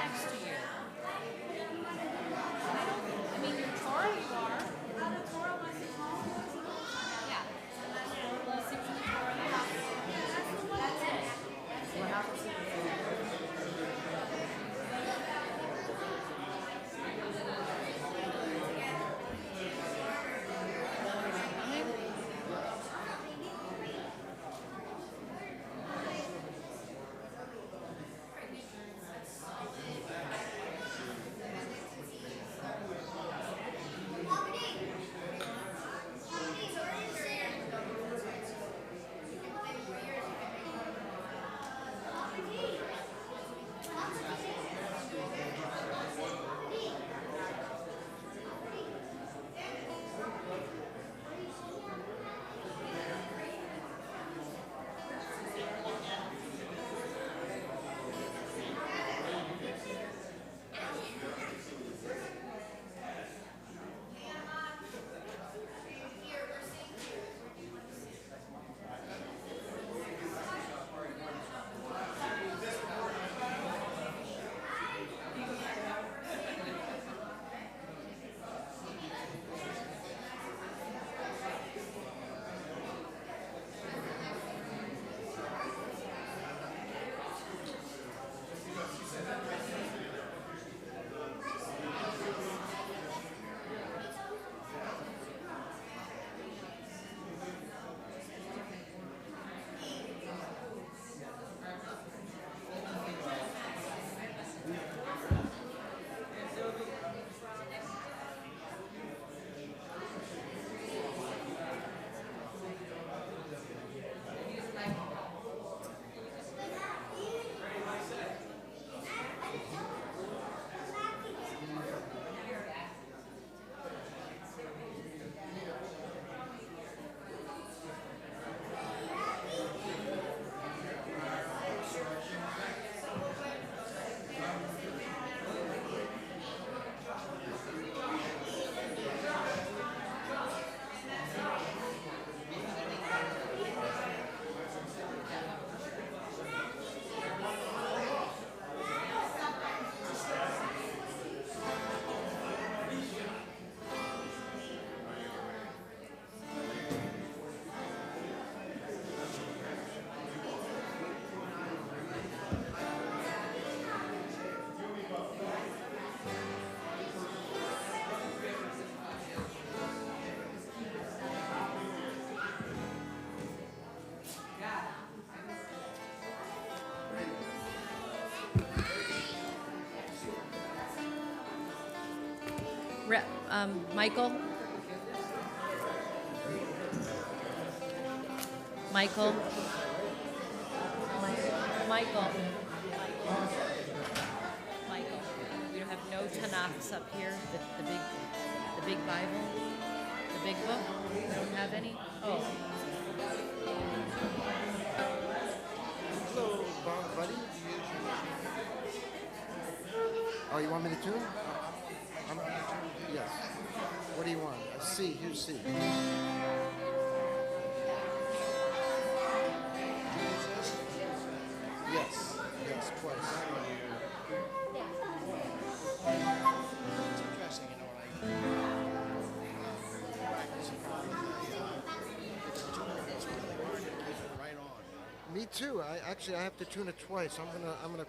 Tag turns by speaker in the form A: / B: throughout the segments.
A: next to you. I mean, you're Torah, you are. Yeah. Blessings in the Torah. That's it. Michael? Michael? Michael? Michael? We have no Tanakhs up here, the big Bible, the big book? We don't have any? Oh.
B: Hello, buddy. Oh, you want me to tune? Yes. What do you want? C. Here's C. Yes. Yes, twice.
C: It's interesting, you know, it's really hard to keep it right on.
B: Me too. I have to tune it twice. I'm gonna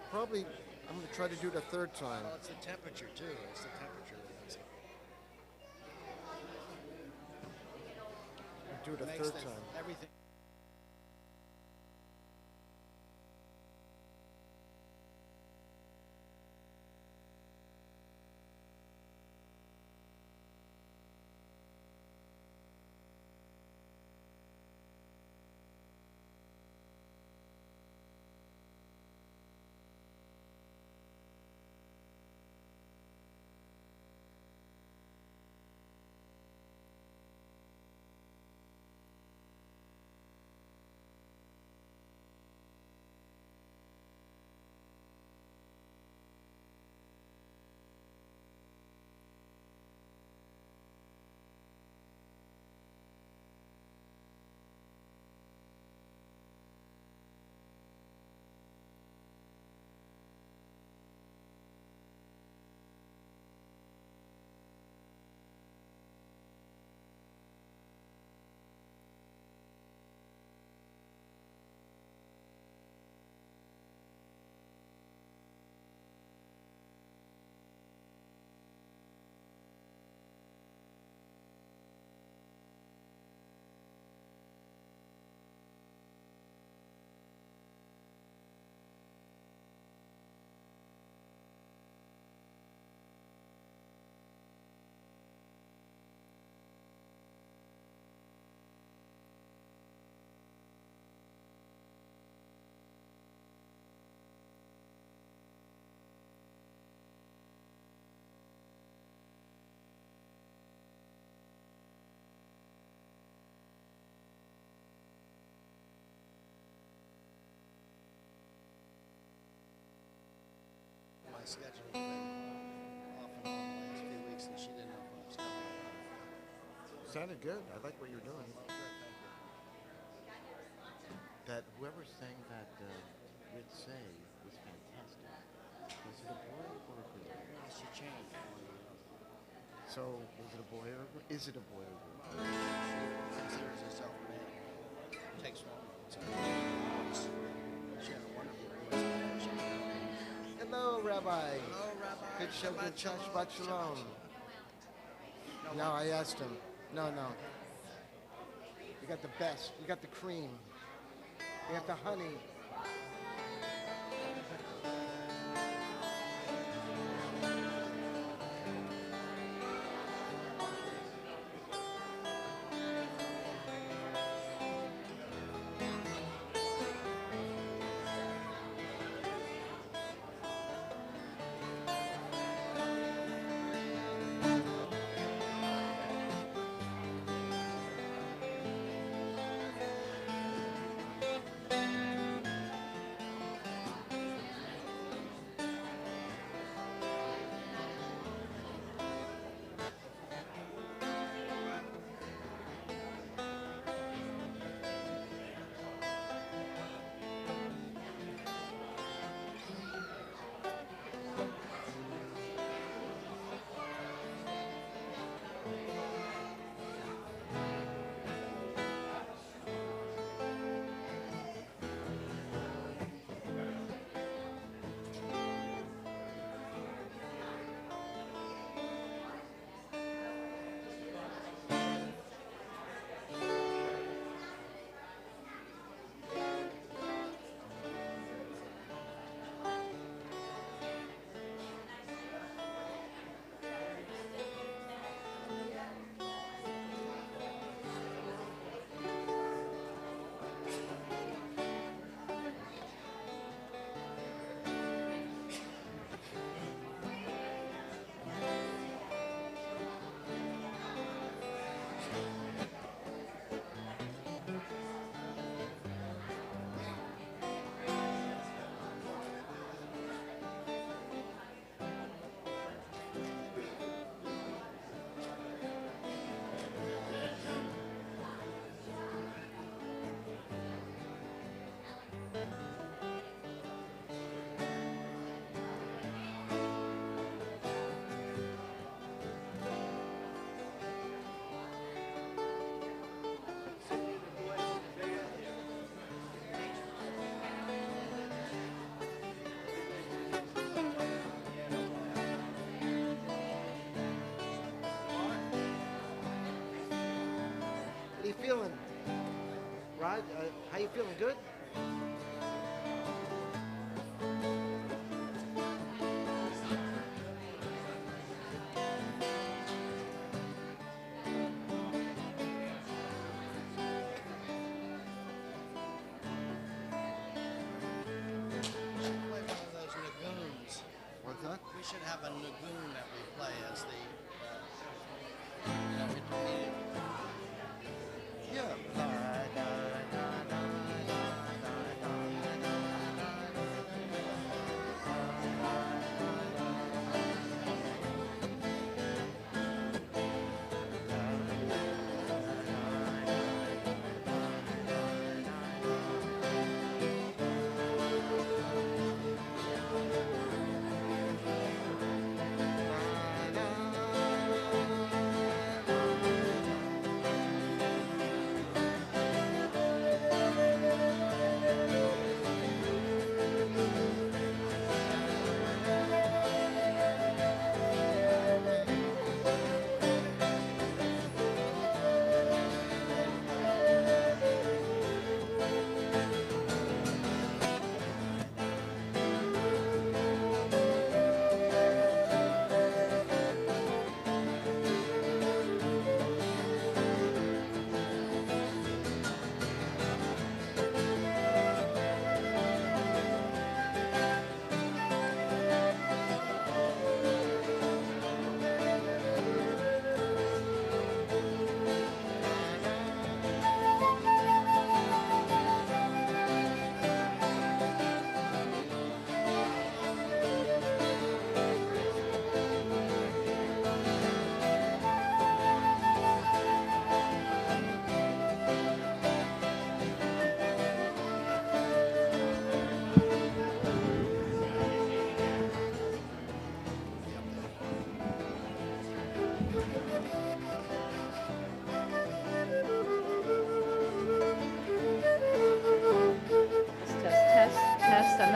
B: try to do it a third time.
C: Well, it's the temperature too. It's the temperature that does it.
B: Do it a
C: Makes
B: third time.
C: everything. my schedule has been off and on the last few weeks, and she didn't know if I was coming.
B: Sounded good. I like what you're doing.
C: Good, thank you.
B: That whoever sang that Rit Say was fantastic. Was it a boy or a girl?
C: Well, she changed.
B: So, was it a boy or a girl? Is it a boy or a girl?
C: She considers herself a man. Takes one. She had a wonderful voice.
B: Hello, Rabbi.
C: Hello, Rabbi.
B: Good show, good church. Shabbat Sholom.
C: No,
B: No, I asked him. No. You got the best. You got the cream. You got the honey. How you feeling? Rod, how you feeling? Good?
C: We should play one of those nagoons.
B: What's that?
C: We should have a nagoon that we play as the intermediate.
B: Yeah.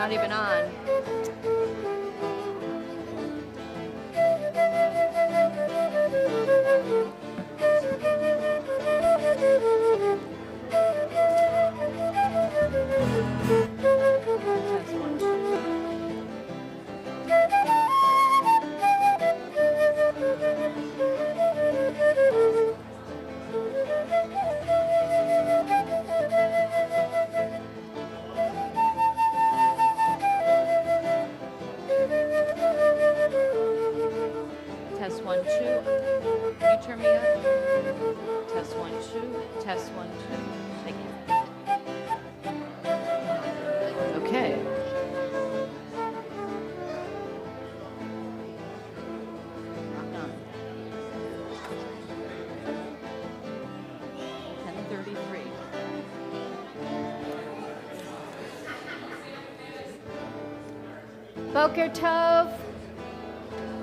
A: not even on. Test one, two. Test 1, 2. Can you turn me up? Test 1, 2. Test 1, 2. Thank you. Okay. Rock on. 10:33.
D: Boker Tov,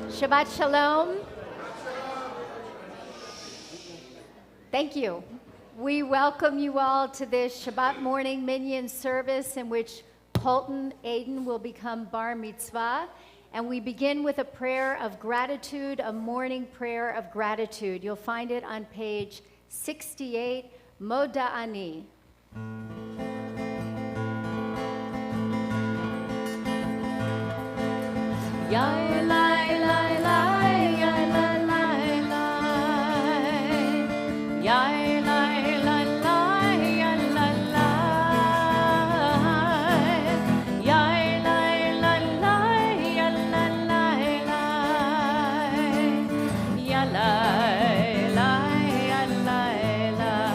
D: Shabbat Shalom. Thank you. We welcome you all to this Shabbat morning Minyan service in which Koltun Aiden will become Bar Mitzvah. And we begin with a prayer of gratitude, a morning prayer of gratitude. You'll find it on page 68, Moda Ani.
A: Yai lai lai lai, yai lai lai lai, yai lai lai lai, yai lai lai, yai lai lai lai, yai lai lai lai, yai lai lai, yai lai lai.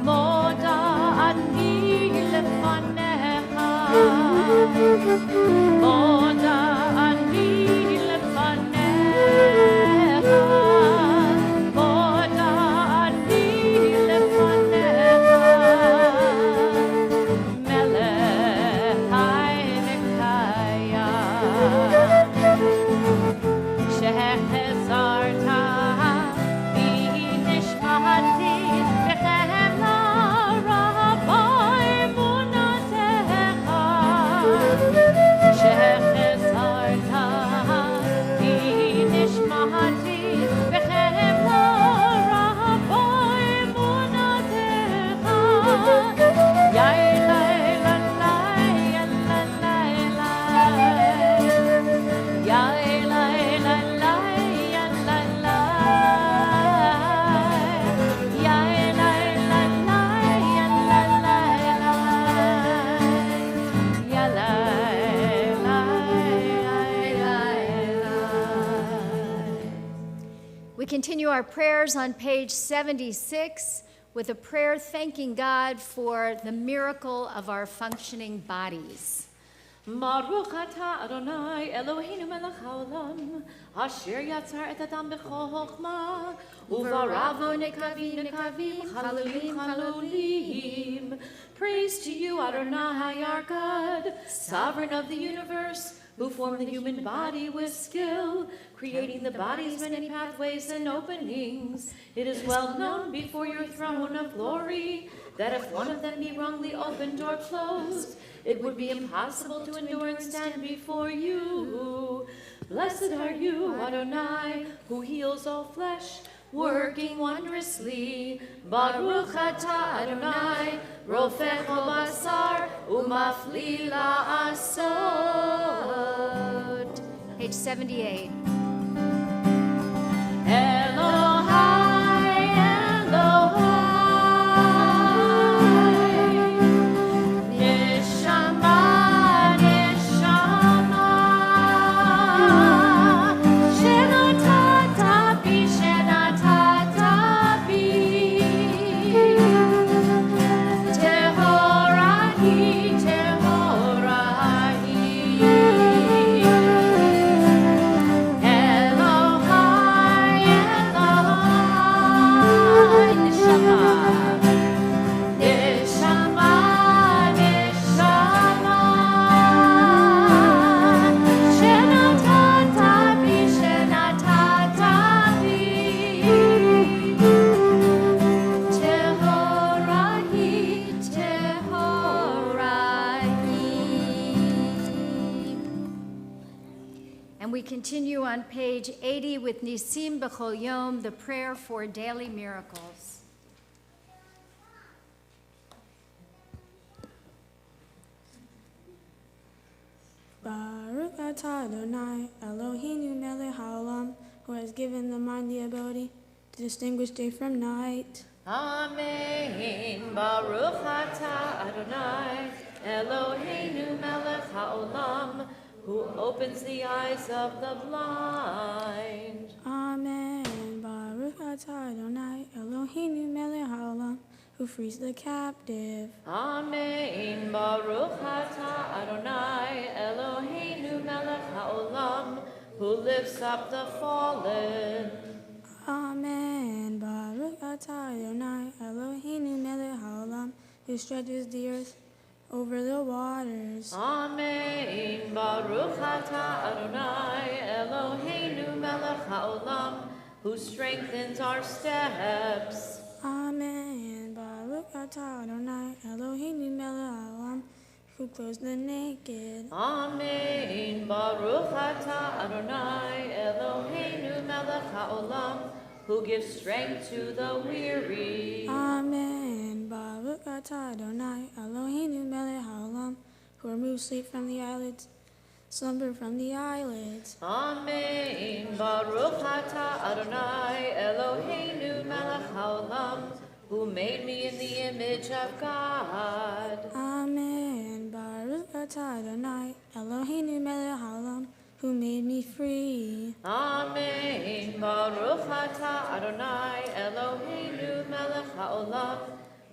A: Moda ani lefanecha. Moda ani lefanecha, moda ani lefanecha, melech chai v'chaya, shehezarta v'nishmati v'chemla rabbi emunatecha. Shehezarta v'nishmati v'chemla rabbi emunatecha. Yai lai lai lai, yai lai lai lai, yai lai lai lai, yai lai lai, yai lai lai lai, yai lai lai lai, yai lai.
D: We continue our prayers on page 76 with a prayer thanking God for the miracle of our functioning bodies.
A: Baruch atah Adonai Eloheinu melech haolam asher yatzar et adam b'chochma uvaravo nekavim nekavim chalulim chalulim. Praise to you, Adonai, our God, sovereign of the universe, who formed the human body with skill, creating the body's many pathways and openings. It is well known before your throne of glory that if one of them be wrongly opened or closed, it would be impossible to endure and stand before you. Blessed are you, Adonai, who heals all flesh, working wondrously. Baruch atah Adonai, rofech kol basar, umafli la'asot.
D: Page 78.
A: Elohai, Elohai, Neshama, Neshama, Shenatata bi, Shenatata bi, Tehorahi, Tehorahi.
D: on page 80 with Nisim B'chol Yom, the prayer for daily miracles.
E: Baruch atah Adonai Eloheinu melech haolam, who has given the mind the ability to distinguish day from night.
A: Amen. Baruch atah Adonai Eloheinu melech haolam, who opens the eyes of the blind.
E: Amen. Baruch atah Adonai Eloheinu melech haolam, who frees the captive.
A: Amen. Baruch atah Adonai Eloheinu melech haolam, who lifts up the fallen.
E: Amen. Baruch atah Adonai Eloheinu melech haolam, who stretches the earth over the waters.
A: Amen. Baruch atah Adonai Eloheinu melech haolam, who strengthens our steps.
E: Amen. Baruch atah Adonai Eloheinu melech haolam, who clothes the naked.
A: Amen. Baruch atah Adonai Eloheinu melech haolam, who gives strength to the weary.
E: Amen. Baruch atah Adonai Eloheinu melech haolam, who removes sleep from the eyelids, slumber from the eyelids.
A: Amen. Baruch atah Adonai Eloheinu melech haolam, who made me in the image of God.
E: Amen. Baruch atah Adonai Eloheinu melech haolam, who made me free.
A: Amen. Baruch atah Adonai Eloheinu melech haolam,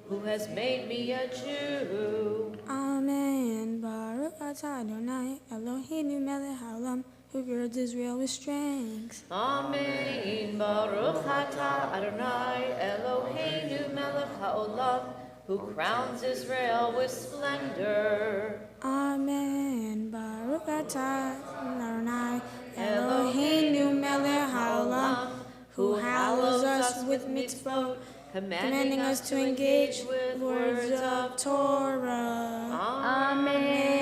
A: who has made me a Jew.
E: Amen. Baruch atah Adonai Eloheinu melech haolam, who girds Israel with strength.
A: Amen. Baruch atah Adonai Eloheinu melech haolam, who crowns Israel with splendor.
E: Amen. Baruch atah Adonai Eloheinu melech haolam, who hallows us with mitzvah, commanding us to engage with words of Torah.
A: Amen.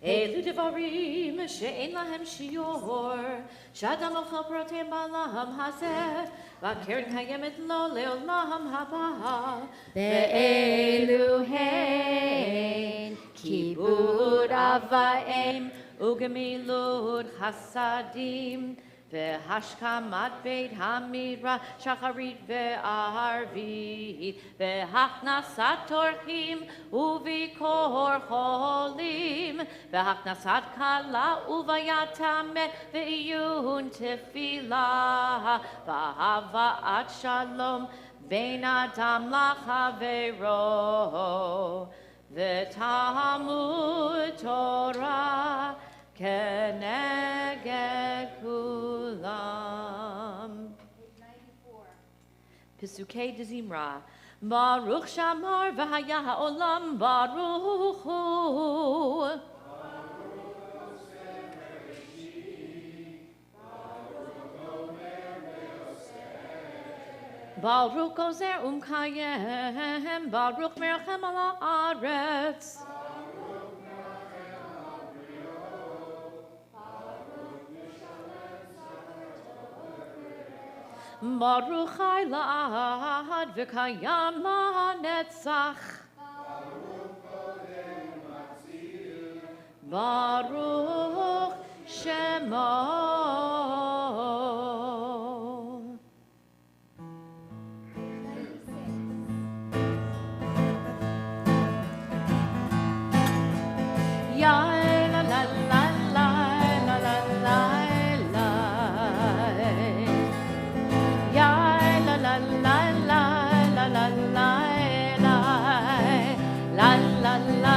A: Elu devarim she'en lahem shior, shadam ochel protein ba'olam hazeh, v'keren kayemet lo le'olam haba.
D: Ve'elu hein kibud avaim
A: Ugemilud chasadim, V'hashkamat beit hamidra shacharit ve'arvit, V'hachnasat torchim uvikor cholim, V'hachnasat kala uvayatamet ve'iyun tefillah, V'hava'at shalom bein adam lachavero, V'talmud Torah Keneged kulam. Pesukei de Zimra. Baruch shamar v'haya ha'olam baruch hu. Baruch ozer kayem, Baruch merchem ala aretz. Baruch Chai La'ad V'Kayam La'netzach. Baruch Shemo. Ya la la la la la la la la. Ya la la la la la la la la. La la la la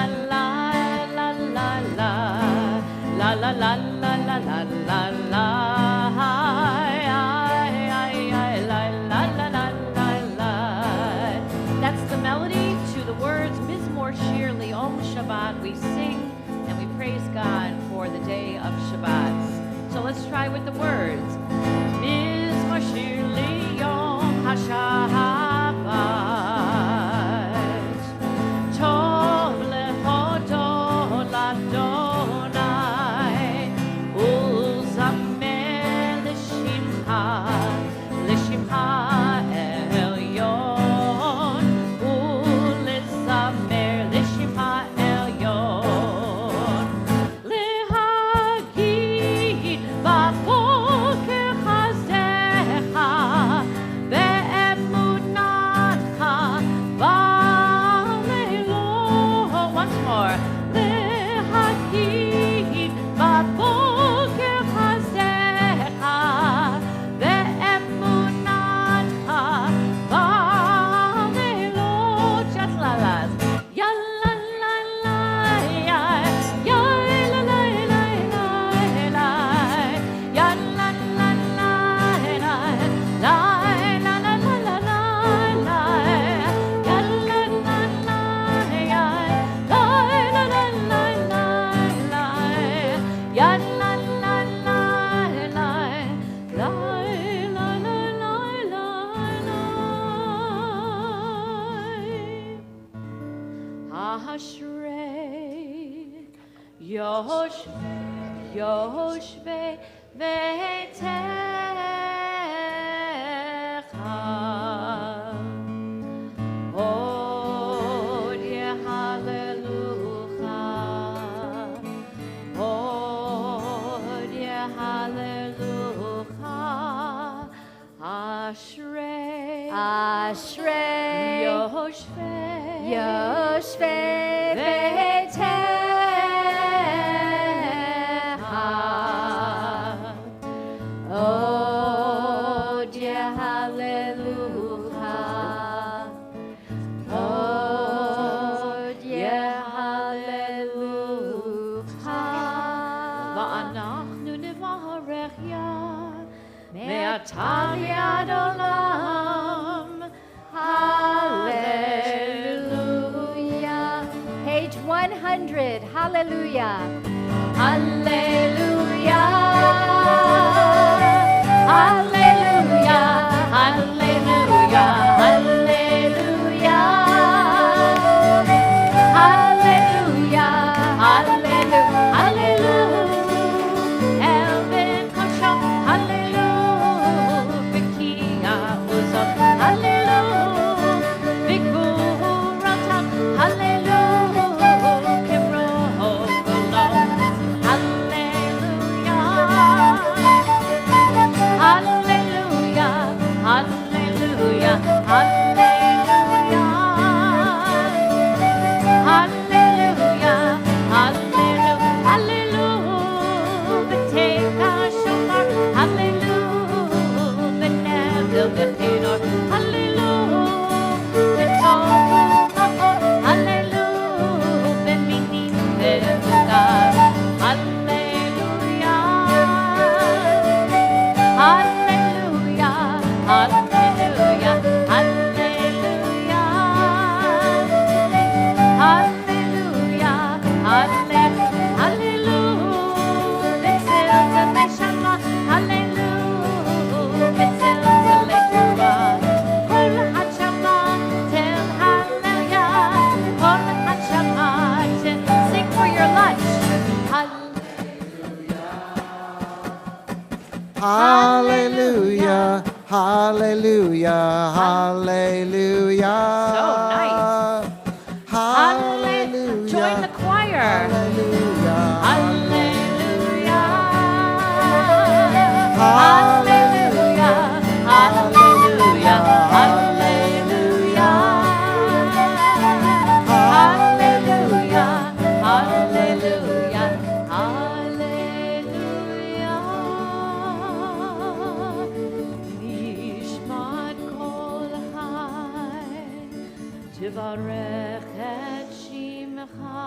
A: la la la. La la la la la la la la. That's the melody to the words Mizmor Shir Le'om Shabbat. We sing and we praise God for the day of Shabbat. So let's try with the words. Mizmor Shir Le'om HaShabbat. Tov lehodot l'Adonai יושבי ביתך עוד יהללוך עוד יהללוך אשרי יושבי ביתך עוד יהללוך עוד יהללוך ואנחנו נברך מעתה ועד עולם
D: Hallelujah. Page 100. Hallelujah.
A: Hallelujah. Hallelujah. Hallelujah. Hallelujah. Hallelujah. Hallelujah. Hallelujah. Elvin Kosher. Hallelujah. Vikia Uzot. Hallelujah. Viguratam. Hallelujah. Kibro Golom. Hallelujah. Hallelujah. Hallelujah. Hallelujah. Hallelujah. Hallelujah. Hallelujah. B'teika shofar. Hallelujah. B'nevil b'chinor. Hallelujah. B'tovu ha'or. Hallelujah. B'minim v'vugar. Hallelujah. Hallelujah. Hallelujah. Hallelujah. Hallelujah. Hallelujah. Hallelujah. B'tzilzal neshama. Hallelujah. B'tzilzal neshama. Kol echad shama tel hallelujah. Kol echad shama tel. Sing for your lunch.
B: Hallelujah, hallelujah, hallelujah.
A: So nice.
B: Hallelujah.
A: Join the choir.
B: Hallelujah.
A: Hallelujah.
B: Hallelujah.
A: Hallelujah. Hallelujah. Hallelujah. Hallelujah. Hallelujah. Hallelujah. Nishmat kol chai, tivarech et shimcha,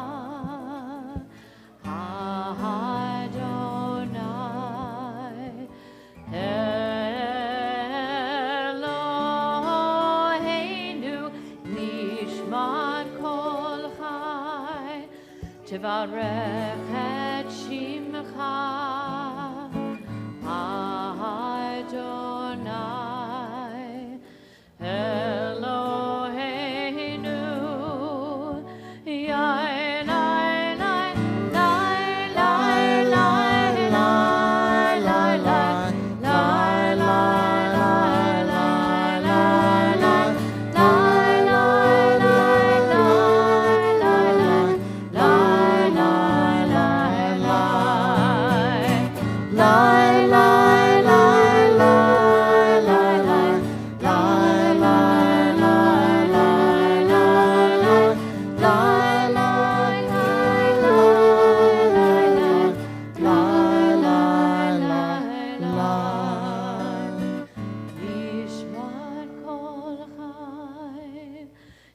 A: Adonai, Eloheinu, nishmat kol chai, tivarech et shimcha, Adonai, Eloheinu, Yai, Lai, Lai, Lai, Lai, Lai, Lai, Lai, Lai, Lai, Lai, Lai, Lai, Lai, Lai,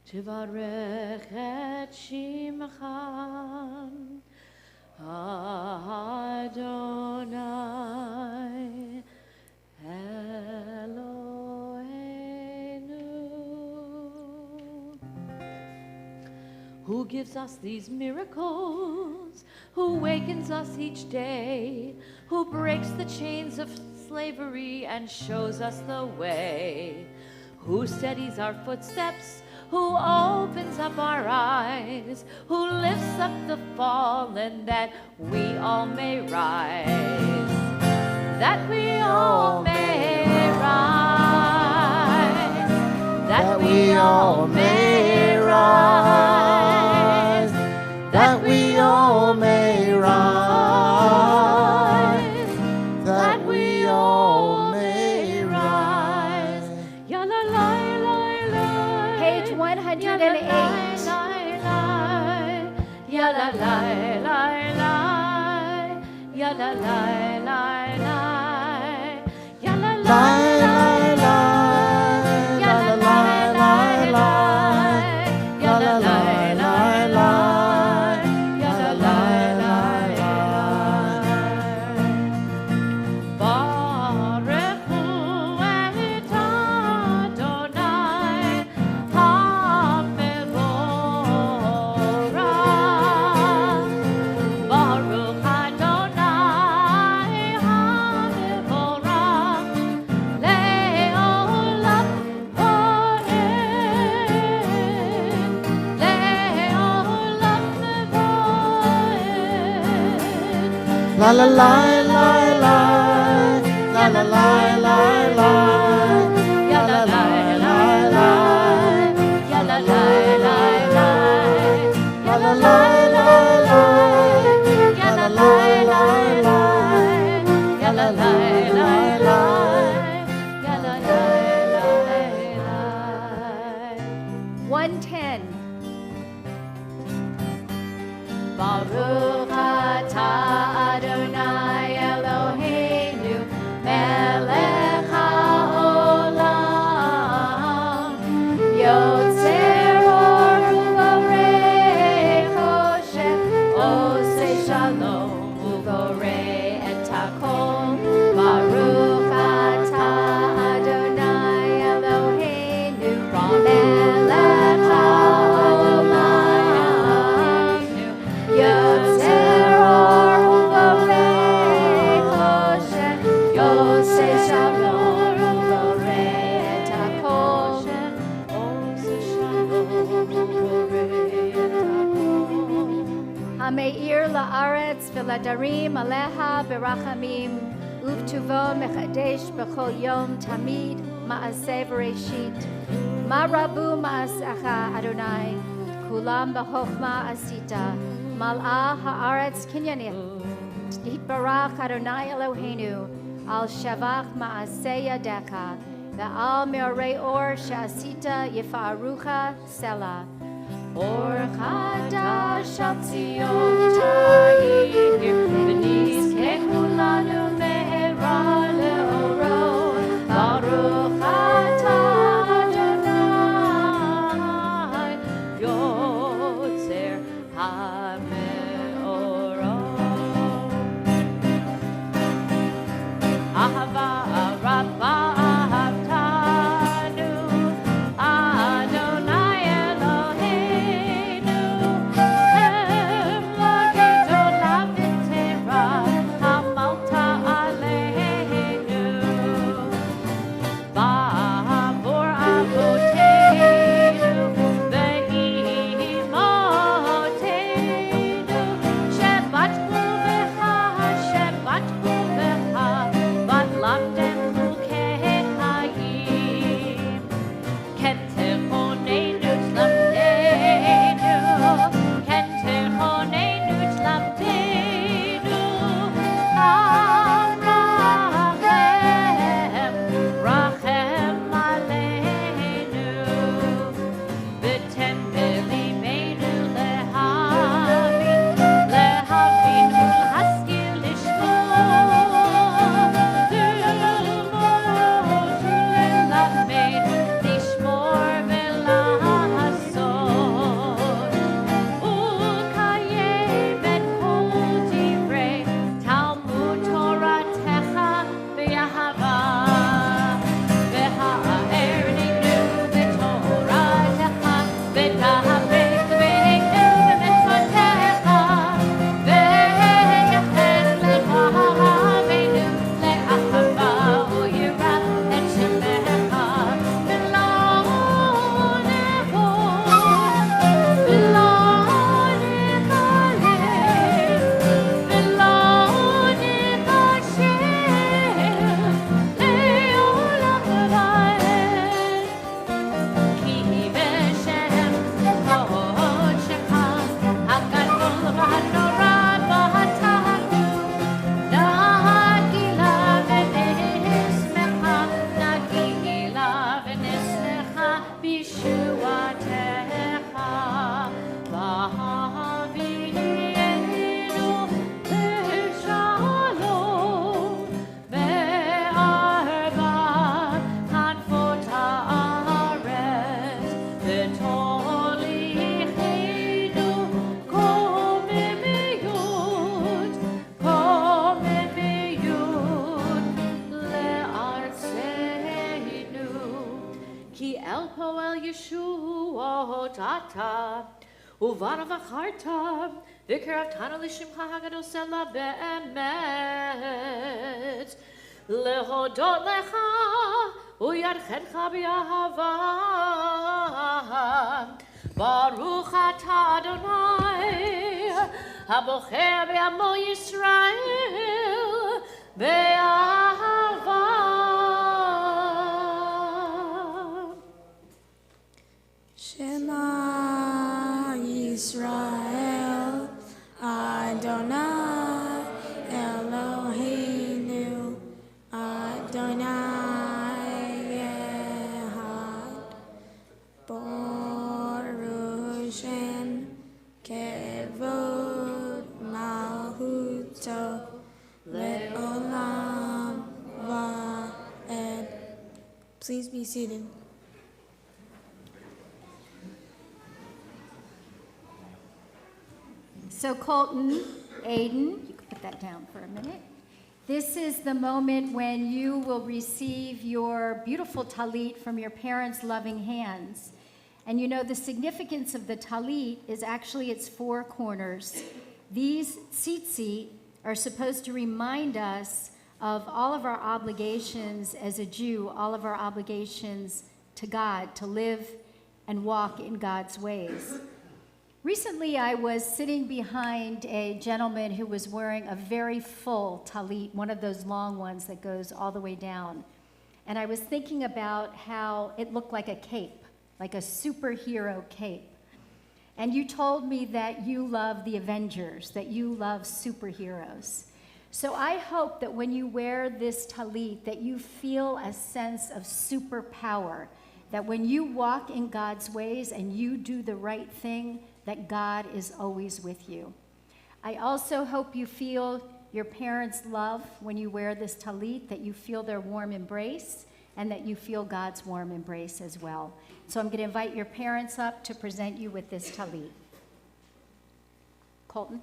A: Tivarech et shimcha, Adonai, Eloheinu. Who gives us these miracles? Who wakens us each day? Who breaks the chains of slavery and shows us the way? Who steadies our footsteps? who opens up our eyes, who lifts up the fallen, that we all may rise, that we all may rise, that we all may rise, that we all may rise, that we all may rise. Ya la la la la.
D: Page 108.
A: Ya la la la la. Ya la la la la. Ya la la la la. Ya la la la la. Ya la la la la. Ya la la la la. Baruch hu et Adonai HaMevorach. Baruch Adonai HaMevorach le'olam va'ed, le'olam va'ed.
B: La la la la la. La la la la la.
A: Ya la la la la. Ya la la la la. Ya la la la la. Ya la la la la. Ya la la la la. Ya la la la la.
D: 110.
A: Baruch atah Adonai Eloheinu melech haolam yotzer or uvorei choshech osei shalom uvorei et hakol. Baruch atah Adonai Eloheinu melech haolam yotzer or uvorei choshech osei shalom uvorei et hakol. Osei shalom uvorei et hakol.
D: Hameir la'aretz v'ladarim aleha berachamim uvtuvo mechadesh b'chol yom tamid ma'aseh v'reshit ma'rabu ma'asecha Adonai kulam b'chochma asita mal'ah ha'aretz kinyanich yitbarach Adonai Eloheinu al shavach ma'aseh yadecha ve'al me'orei or she'asita yifa'arucha selah.
A: Or chadash al Tzion ta'ir v'nizkechu lanu me'era le'oro. Baruch atah Adonai yotzer ha'me'orot. Ahava rabbah ahavtanu Adonai Eloheinu em lagedolah v'te'ora ישועות אתה, ובא בחרת, וקרבתנו לשמך הגדול סלע באמת, להודות לך וידכנך באהבה. ברוך אתה אדוני, הבוחר בעמו ישראל באהבה.
E: Shema Yisrael, Adonai Eloheinu, Adonai Echad, Baruch Shem Kevod Malchuto Le'olam Va'ed. Please be seated.
D: So Koltun, Aiden, you can put that down for a minute. This is the moment when you will receive your beautiful talit from your parents' loving hands. And you know the significance of the talit is actually its four corners. These tzitzit are supposed to remind us of all of our obligations as a Jew, all of our obligations to God, to live and walk in God's ways. Recently, I was sitting behind a gentleman who was wearing a very full talit, one of those long ones that goes all the way down. And I was thinking about how it looked like a cape, like a superhero cape. And you told me that you love the Avengers, that you love superheroes. So I hope that when you wear this talit, that you feel a sense of superpower, that when you walk in God's ways and you do the right thing, that God is always with you. I also hope you feel your parents' love when you wear this talit, that you feel their warm embrace, and that you feel God's warm embrace as well. So I'm going to invite your parents up to present you with this talit. Koltun.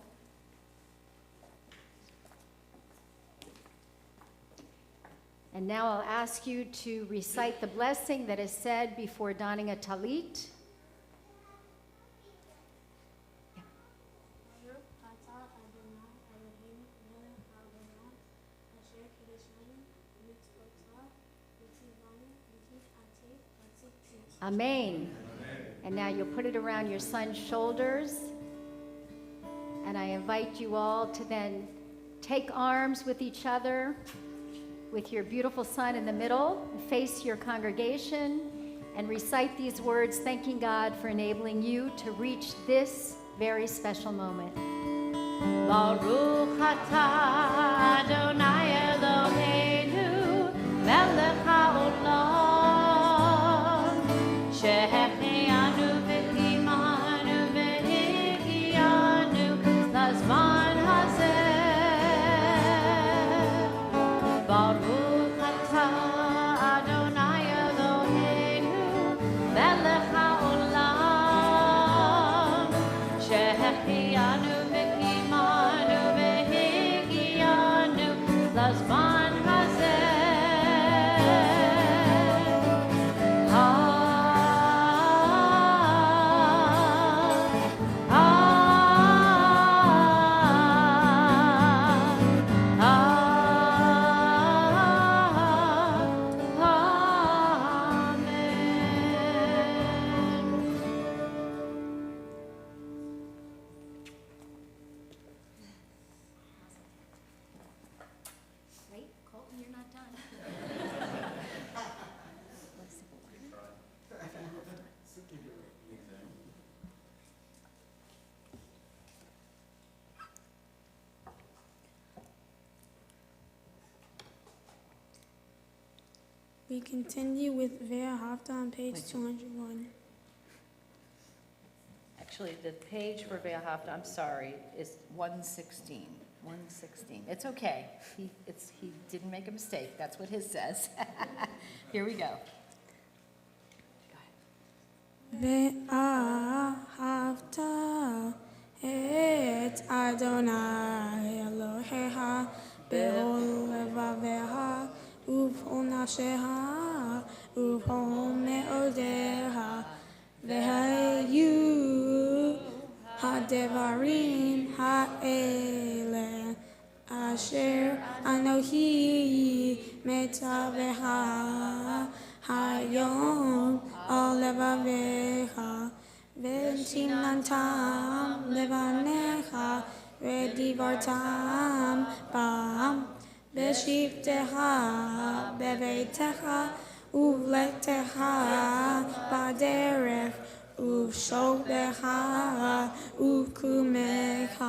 D: And now I'll ask you to recite the blessing that is said before donning a talit. Amen. And now you'll put it around your son's shoulders. And I invite you all to then take arms with each other, with your beautiful son in the middle, and face your congregation, and recite these words, thanking God for enabling you to reach this very special moment.
A: Baruch atah Adonai Eloheinu melech haolam שהחיינו וקיימנו והגיענו לזמן הזה. ברוך אתה אדוני אלוהינו מלך העולם שהחיינו וקיימנו והגיענו לזמן הזה.
D: Wait, Koltun, you're not done.
E: We continue with Ve'ahavta on page 201.
F: Actually, the page for Ve'ahavta, I'm sorry, is 116. 116. It's okay. He didn't make a mistake. That's what his says. Here we go.
E: Ve'ahavta et Adonai Elohecha be'ol levavecha ובכל נפשך ובכל מאודיך והיו הדברים האלה אשר אנוכי מצווך היום על לבביך ותמנתם לבניך ודיברתם בם בשבתך בביתך ובלכתך בדרך ובשוכבך ובקומך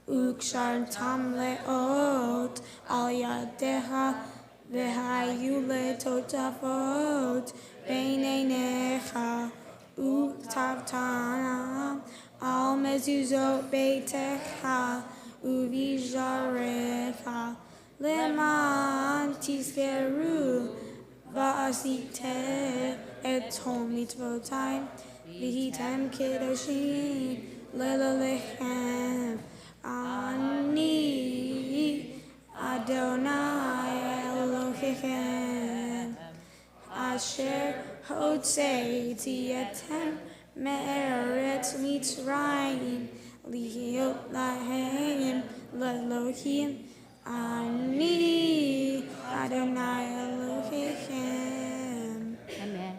E: וקשרתם לאות על ידיך והיו לטוטפות בין עיניך וכתבתם על מזוזות ביתך ובשעריך למען תזכרו ועשיתם את כל מצוותיי והייתם קדושים לאלוהיכם אני אדוני אלוהיכם אשר הוצאתי אתכם מארץ מצרים להיות להם לאלוהים אני אדוני אלוהיכם.
D: Amen.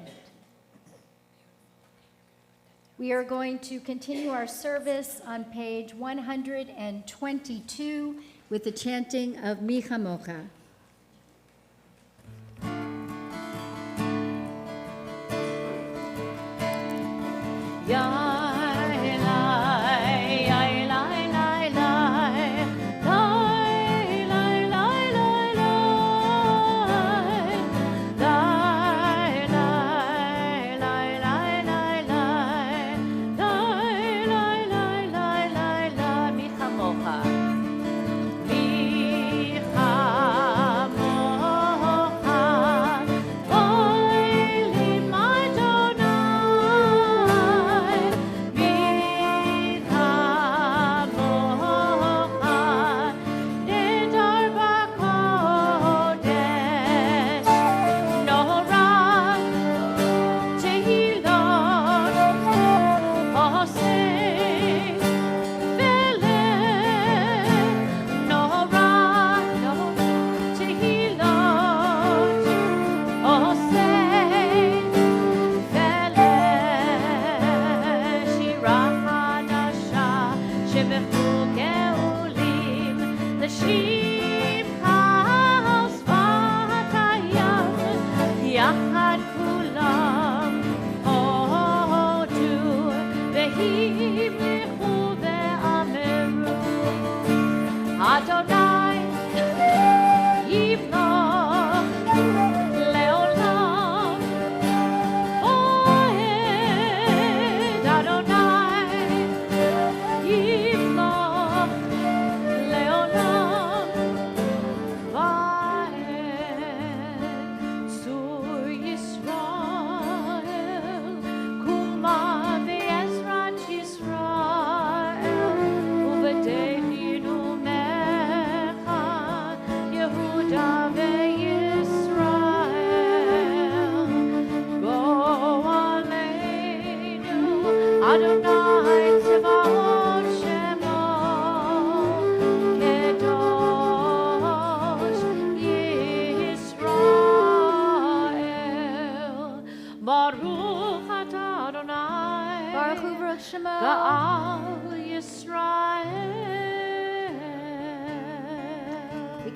D: We are going to continue our service on page 122 with the chanting of Mi Chamocha.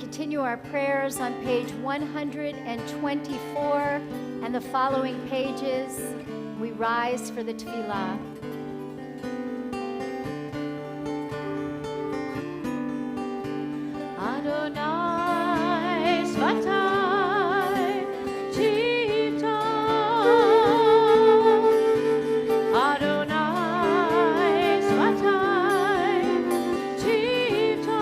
D: Continue our prayers on page 124 and the following pages. We rise for the tefillah. Adonai Svatai Chita Adonai Svatai Chita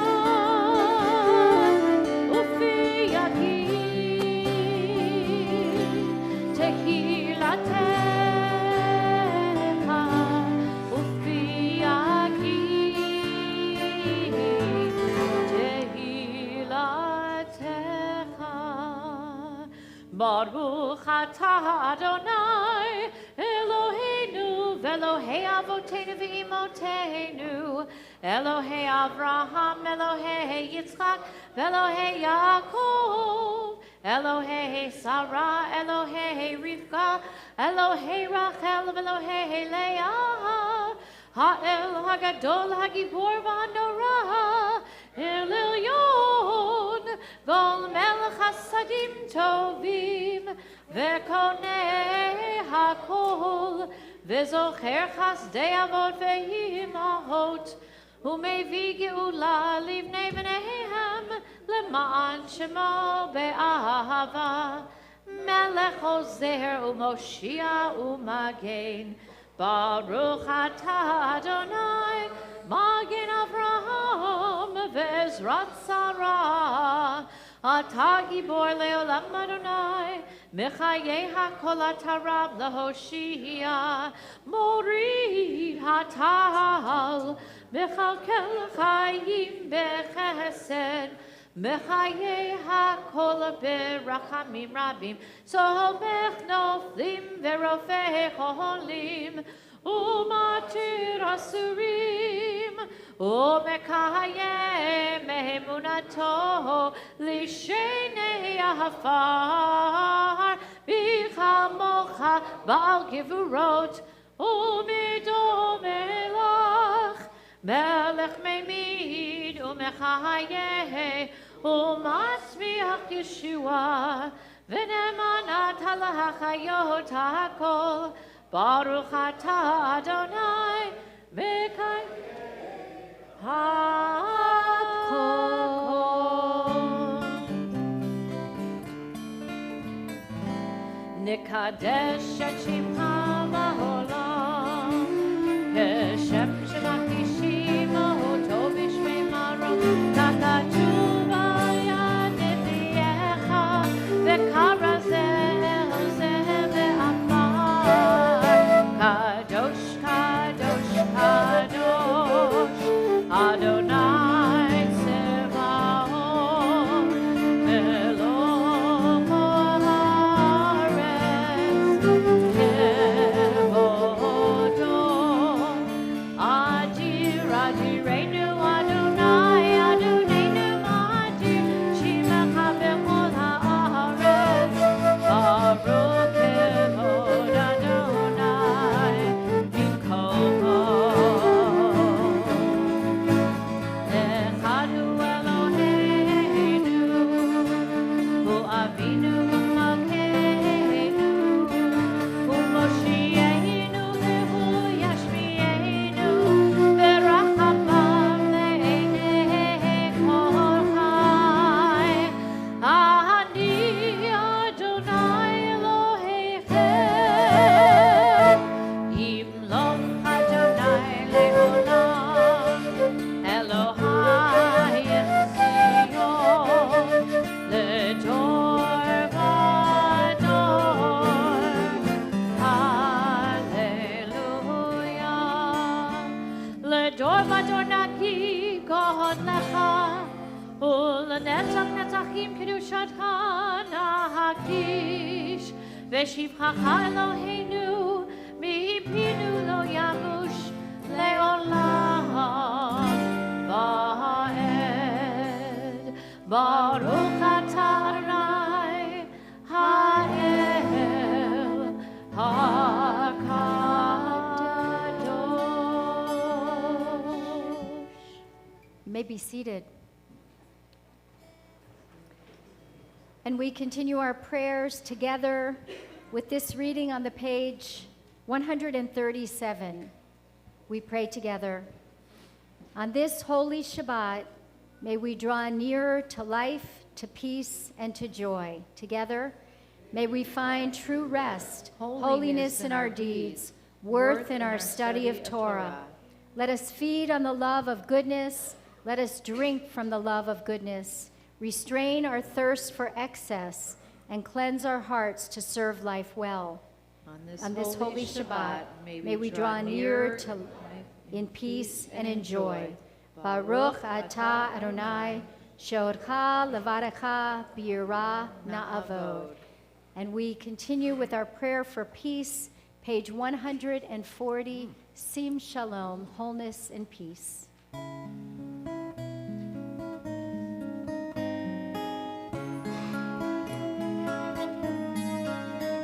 D: Baruch atah Adonai Eloheinu
A: Elohei Avotenu v'Imotenu, Elohei Avraham, Elohei Yitzchak, Elohei Yaakov, Elohei Sarah, Elohei Rivka, Elohei Rachel, Elohei Leah, Ha'el Hagadol Hagibor V'Hanorah, El Elyon, Gol Melech Hasadim Tovim, Ve'konei Hakol, Ve'zocher Chasdei Avot Ve'imahot, U'mevii Geula Livnei V'neihem, Lema'an Shemo Be'ahava, Melech Ozer U'Moshia U'Magen, Baruch Atah Adonai, Magen Avraham, Ve'ezrat Sarah, Atah Gibor Leolam Adonai, Mechayei HaKol Atarab Lahoshia, Morid Hatal, Mechalkel Chayim Bechesed, Mechayei HaKol Berachamim Rabim, Somech Noflim Verofei Cholim, Umatir Asurim, Umekayem Emunato, Lishenei Ahafar, Bichamocha Baal Givurot, Umidom Elach, Melech Memid, Umechayeh, Umatzmiach Yeshua, V'nemanat halachayot hakol, Baruch atah Adonai, Mekayeh hakol. Nikadesh et shimcha ba'olam, Keshem shelach yishimo tov b'shmei maro, Nakatu b'yad nidiecha, V'kara zeh ve'amar, Kadosh, Kadosh, Kadosh, Adonai Tsevaot, Elohe haaretz, Kevodo, Adir, Adirenu, Adonai, Adonenu, Adir, Shimecha b'chol haaretz, Baruch kevod Adonai, B'komo. Echad hu Eloheinu, hu Avinu, hu Malkeinu, hu Moshiachenu, v'hu Yashmienu, v'rachamav le'einei kol chai. Ani Adonai Elohechem, Yimlom Adonai le'olam, Elohai Zion, Ledor Vador, Hallelujah. Ledor Vador Naki God Lecha, Ulenetzach Netzachim Kedushatcha Nahakish, Veshivchacha Eloheinu, Mipinu lo Yamush Leolam Va'ed. Baruch atah Adonai, Ha'el HaKadosh.
D: You may be seated. And we continue our prayers together with this reading on the page 137. We pray together. On this holy Shabbat, may we draw nearer to life, to peace, and to joy. Together, may we find true rest, holiness in our deeds, worth in our study of Torah. Let us feed on the love of goodness. Let us drink from the love of goodness. Restrain our thirst for excess and cleanse our hearts to serve life well. On this holy Shabbat, may we draw nearer to in peace and in joy. Baruch atah Adonai, she'odcha levarecha b'yirah na'avod. And we continue with our prayer for peace. Page 140, Sim Shalom, Wholeness and Peace.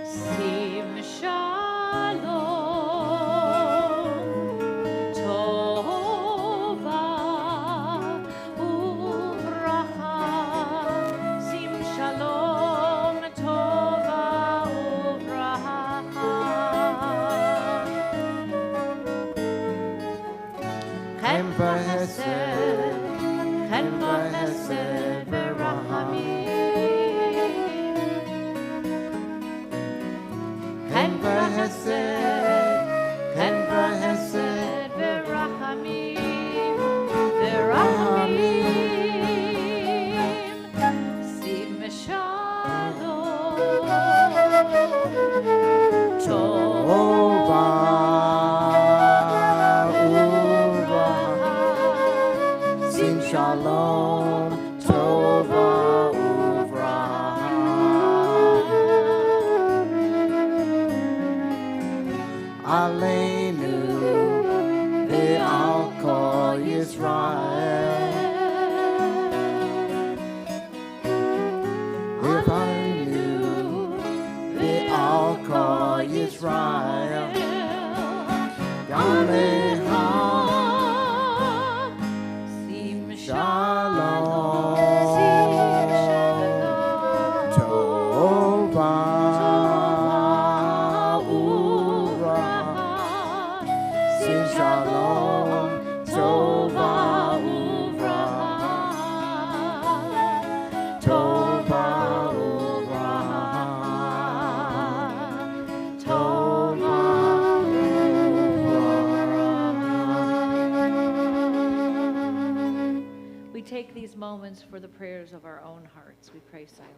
A: Sim Shalom, Tova Uvracha. Sim Shalom, Tova Uvracha. Chen v'hesed, Chen v'hesed v'rachamim. Chen v'hesed, Chen v'hesed v'rachamim, v'rachamim. Sim Shalom, Tova Uvracha. Sim Shalom, Tova Uvracha.
B: Aleinu ve'al kol Yisrael. Aleinu ve'al kol Yisrael. Yaleha
A: Sim
B: Shalom.
A: Shalom,
B: Tova Uvracha. Sim Shalom. Tova Uvracha. Tova Uvracha. Tova Uvracha.
A: We take these moments for the prayers of our own hearts. We pray silently.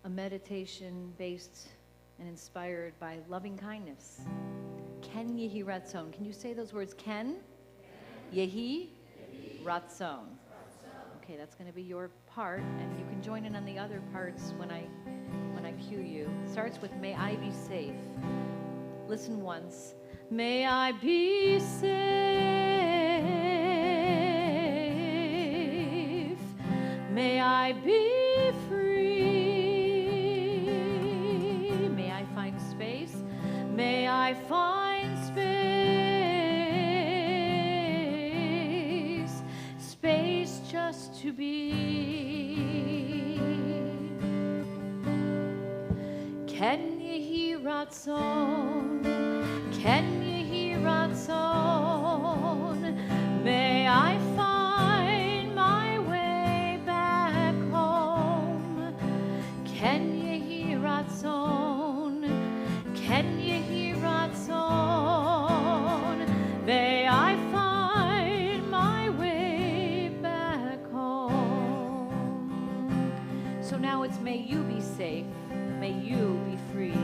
A: A meditation based and inspired by loving kindness. Ken Yehi Ratzon. Can you say those words? Ken Yehi Ratzon. Okay, that's going to be your part, and you can join in on the other parts when I cue you. It starts with "May I be safe." Listen once. May I be safe. May I be free. May I find space. May I find space. Space just to be. Ken Yehi Ratzon. Ken Yehi Ratzon. May I find my way back home. Ken Yehi Ratzon. Ken Yehi Ratzon. May I find my way back home. So now it's may you be safe. May you be free.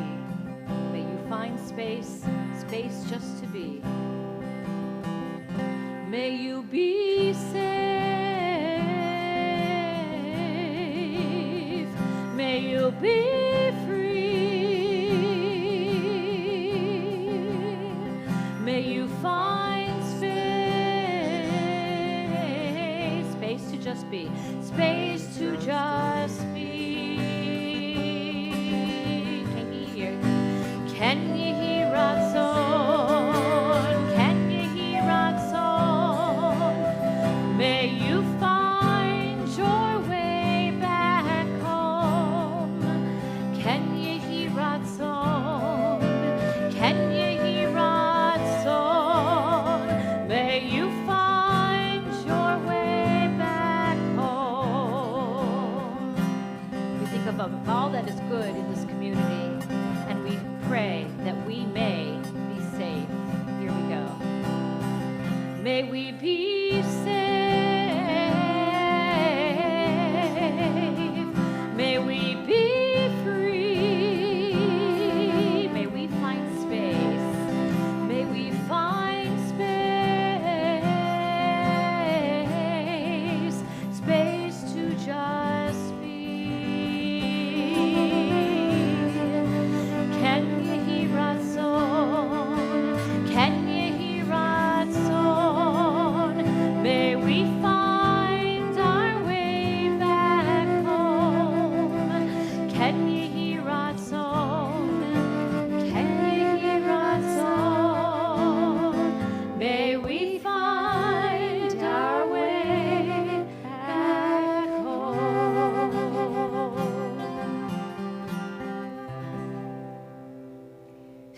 A: May you find space, space just to be. May you be safe. May you be free. May you find space, space to just be, space to just be. Ken Yehi Ratzon, Ken Yehi Ratzon. May you find your way back home. Ken Yehi Ratzon, Ken Yehi Ratzon. May you find your way back May we be safe. May we be free. May we find space. May we find space. Space to just be. Can you hear our song? Can you hear our song? May we find our way back home. Can you hear our song? Can you hear our song? May we find our way back home.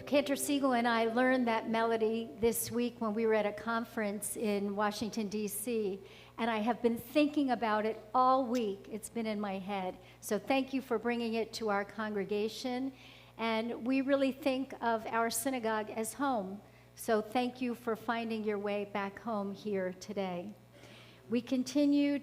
D: Cantor Siegel and I learned that melody this week when we were at a conference in Washington, D.C., and I have been thinking about it all week. It's been in my head. So thank you for bringing it to our congregation. And we really think of our synagogue as home. So thank you for finding your way back home here today. We continue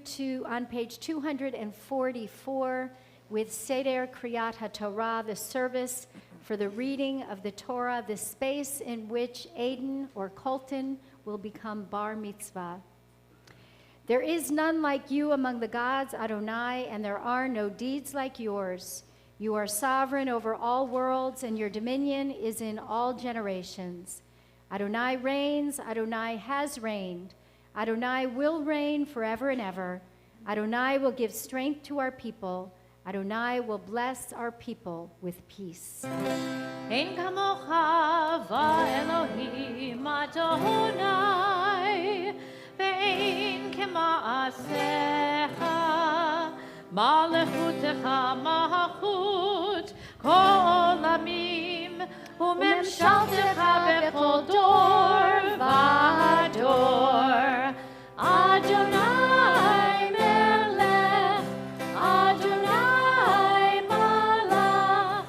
D: on page 244 with Seder Kriyat HaTorah, the service for the reading of the Torah, the space in which Aiden or Koltun will become bar mitzvah. There is none like you among the gods, Adonai, and there are no deeds like yours. You are sovereign over all worlds, and your dominion is in all generations. Adonai reigns, Adonai has reigned. Adonai will reign forever and ever. Adonai will give strength to our people. Adonai will bless our people with peace.
A: Ein kamocha va'Elohim Adonai, ve'ein kema'asecha, malechutecha malchut kol amim, u'memshaltecha bechol dor v'dor. Adonai melech, Adonai malach,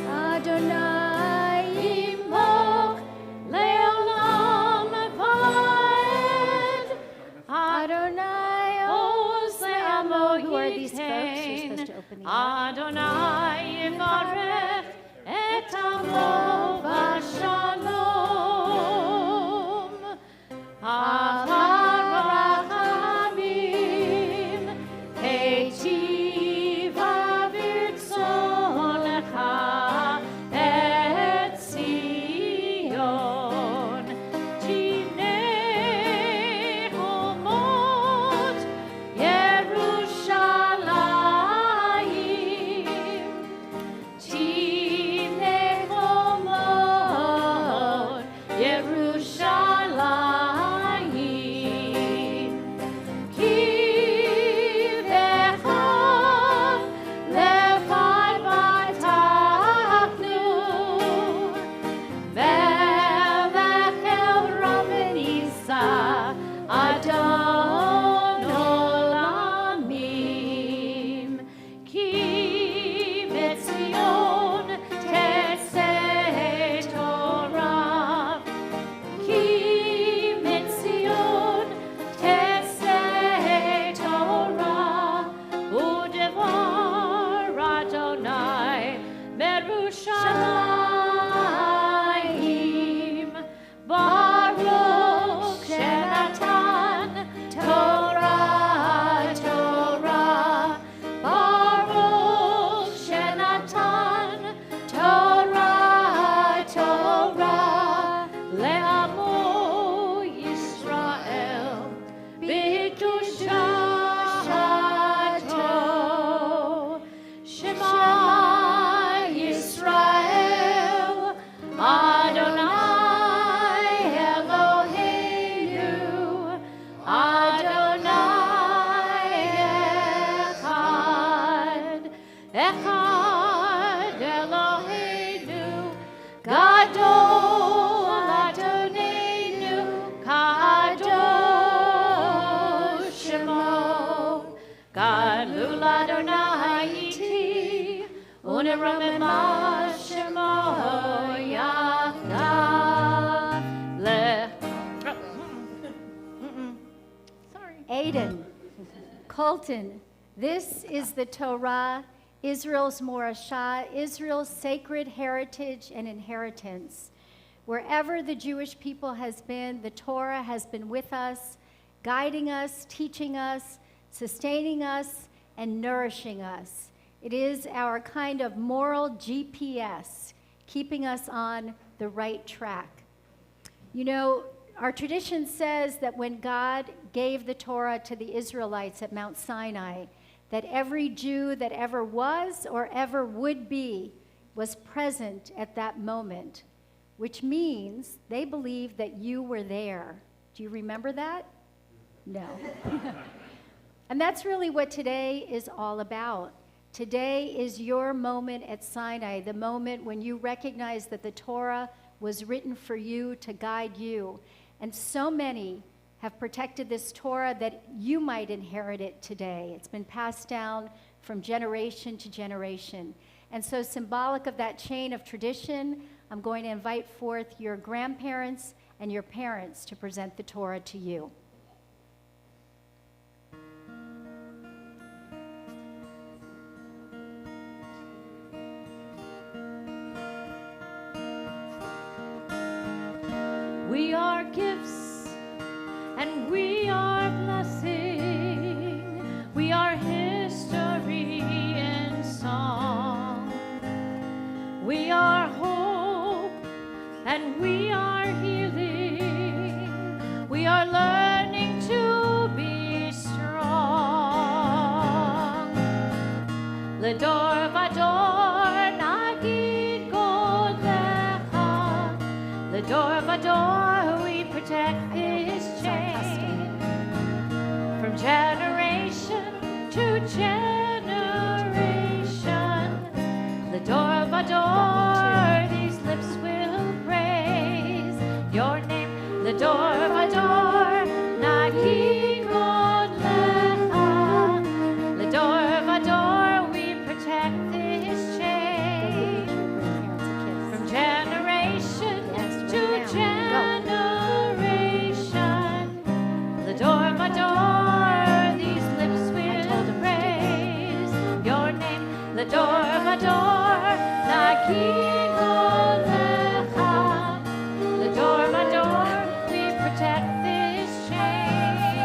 A: Adonai yimloch le'olam va'ed. Adonai oz le'amo
D: Who are these folks? You're
A: yitain.
D: supposed to open the
A: Adonai yivarech et amo v'shalom. Avarachamim heitiva v'rtzonecha et Zion. Tivnei chomot Yerushalayim. Tivnei chomot Yerushalayim. Kivecha levad batachnu, melech el Rabbinisa, Adon olamim. Ki metzion tetzeh Torah, Ki metzion tetzeh Torah, u'devar Adonai merushalayim. Baruch shenatan Torah, Torah. Baruch shenatan Torah, Torah. Le'amo Yisrael b'kedushato. Shema Yisrael, Adonai Eloheinu, Adonai Echad. Echad Eloheinu, Gadol Adonenu, Kadosh Shemo. Gadol Adonai iti, u'neromema Shemo yachdav.
D: Aiden, Koltun, this is the Torah, Israel's morashah, Israel's sacred heritage and inheritance. Wherever the Jewish people has been, the Torah has been with us, guiding us, teaching us, sustaining us, and nourishing us. It is our kind of moral GPS, keeping us on the right track. You know, our tradition says that when God gave the Torah to the Israelites at Mount Sinai, that every Jew that ever was or ever would be was present at that moment, which means they believed that you were there. Do you remember that? No. And that's really what today is all about. Today is your moment at Sinai, the moment when you recognize that the Torah was written for you to guide you. And so many have protected this Torah that you might inherit it today. It's been passed down from generation to generation. And so symbolic of that chain of tradition, I'm going to invite forth your grandparents and your parents to present the Torah to you.
A: We are gifts and we are blessing. We are history in song. We are hope and we are healing. We are learning to be strong. Ledor vador nagid god lecha. Ledor vador we protect this chain from generation to generation. Ledor vador these lips will praise your name. Ledor vador nagi god lecha. Ledor vador we protect this chain from generation to generation. Ledor vador these lips will praise your name. Ledor vador nagi god lecha. Ledor vador we protect this chain.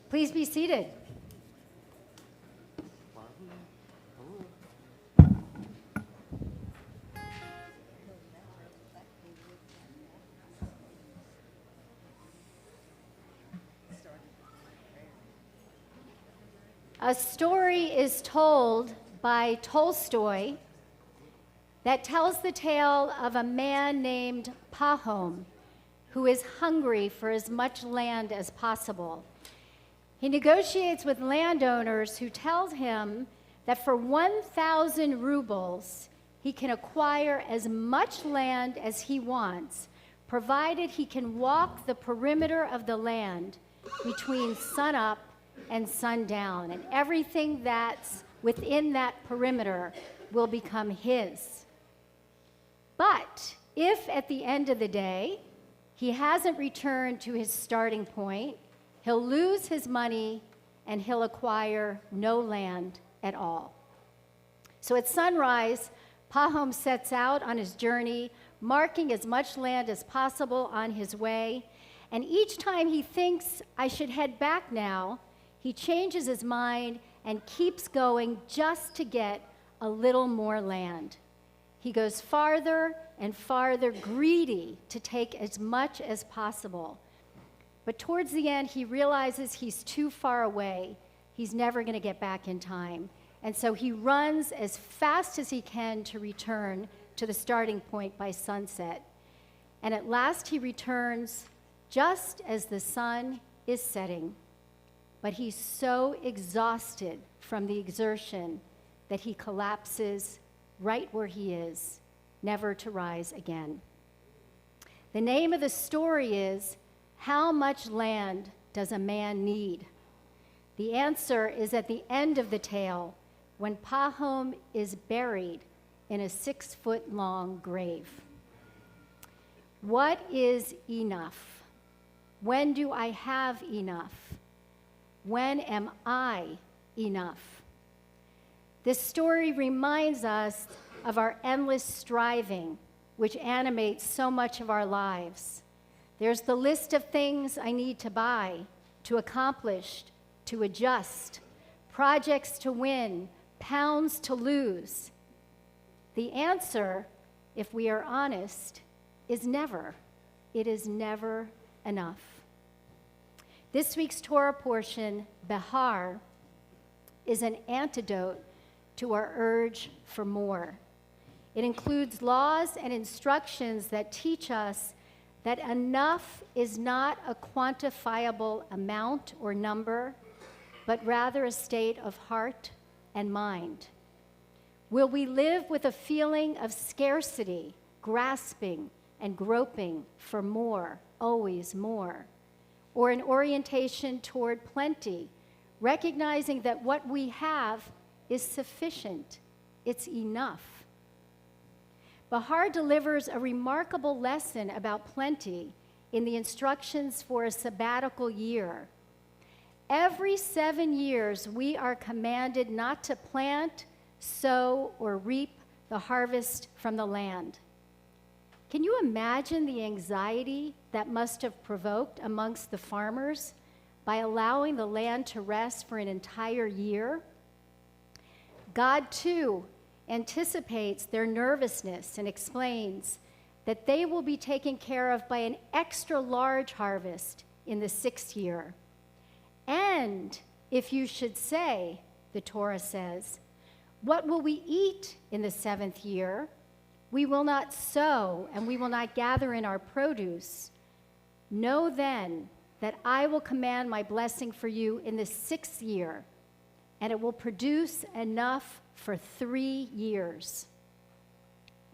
D: Please be seated. A story is told by Tolstoy that tells the tale of a man named Pahom who is hungry for as much land as possible. He negotiates with landowners who tell him that for 1,000 rubles, he can acquire as much land as he wants, provided he can walk the perimeter of the land between sunup and sundown, and everything that's within that perimeter will become his. But if at the end of the day, he hasn't returned to his starting point, he'll lose his money and he'll acquire no land at all. So at sunrise, Pahom sets out on his journey, marking as much land as possible on his way. And each time he thinks, I should head back now, he changes his mind and keeps going just to get a little more land. He goes farther and farther, greedy to take as much as possible. But towards the end, he realizes he's too far away. He's never going to get back in time. And so he runs as fast as he can to return to the starting point by sunset. And at last he returns just as the sun is setting. But he's so exhausted from the exertion that he collapses right where he is, never to rise again. The name of the story is, How Much Land Does a Man Need? The answer is at the end of the tale, when Pahom is buried in a 6-foot-long grave. What is enough? When do I have enough? When am I enough? This story reminds us of our endless striving, which animates so much of our lives. There's the list of things I need to buy, to accomplish, to adjust, projects to win, pounds to lose. The answer, if we are honest, is never. It is never enough. This week's Torah portion, Behar, is an antidote to our urge for more. It includes laws and instructions that teach us that enough is not a quantifiable amount or number, but rather a state of heart and mind. Will we live with a feeling of scarcity, grasping, and groping for more, always more? Or an orientation toward plenty, recognizing that what we have is sufficient, it's enough? Behar delivers a remarkable lesson about plenty in the instructions for a sabbatical year. Every 7 years, we are commanded not to plant, sow, or reap the harvest from the land. Can you imagine the anxiety that must have provoked amongst the farmers by allowing the land to rest for an entire year? God, too, anticipates their nervousness and explains that they will be taken care of by an extra large harvest in the 6th year. And if you should say, the Torah says, what will we eat in the 7th year? We will not sow and we will not gather in our produce. Know then that I will command my blessing for you in the 6th year, and it will produce enough for 3 years.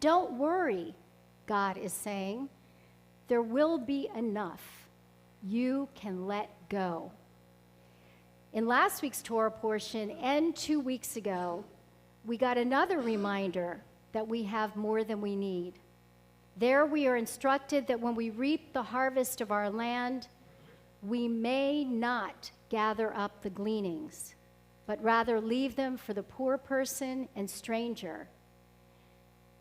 D: Don't worry, God is saying. There will be enough. You can let go. In last week's Torah portion and 2 weeks ago, we got another reminder that we have more than we need. There we are instructed that when we reap the harvest of our land, we may not gather up the gleanings, but rather leave them for the poor person and stranger.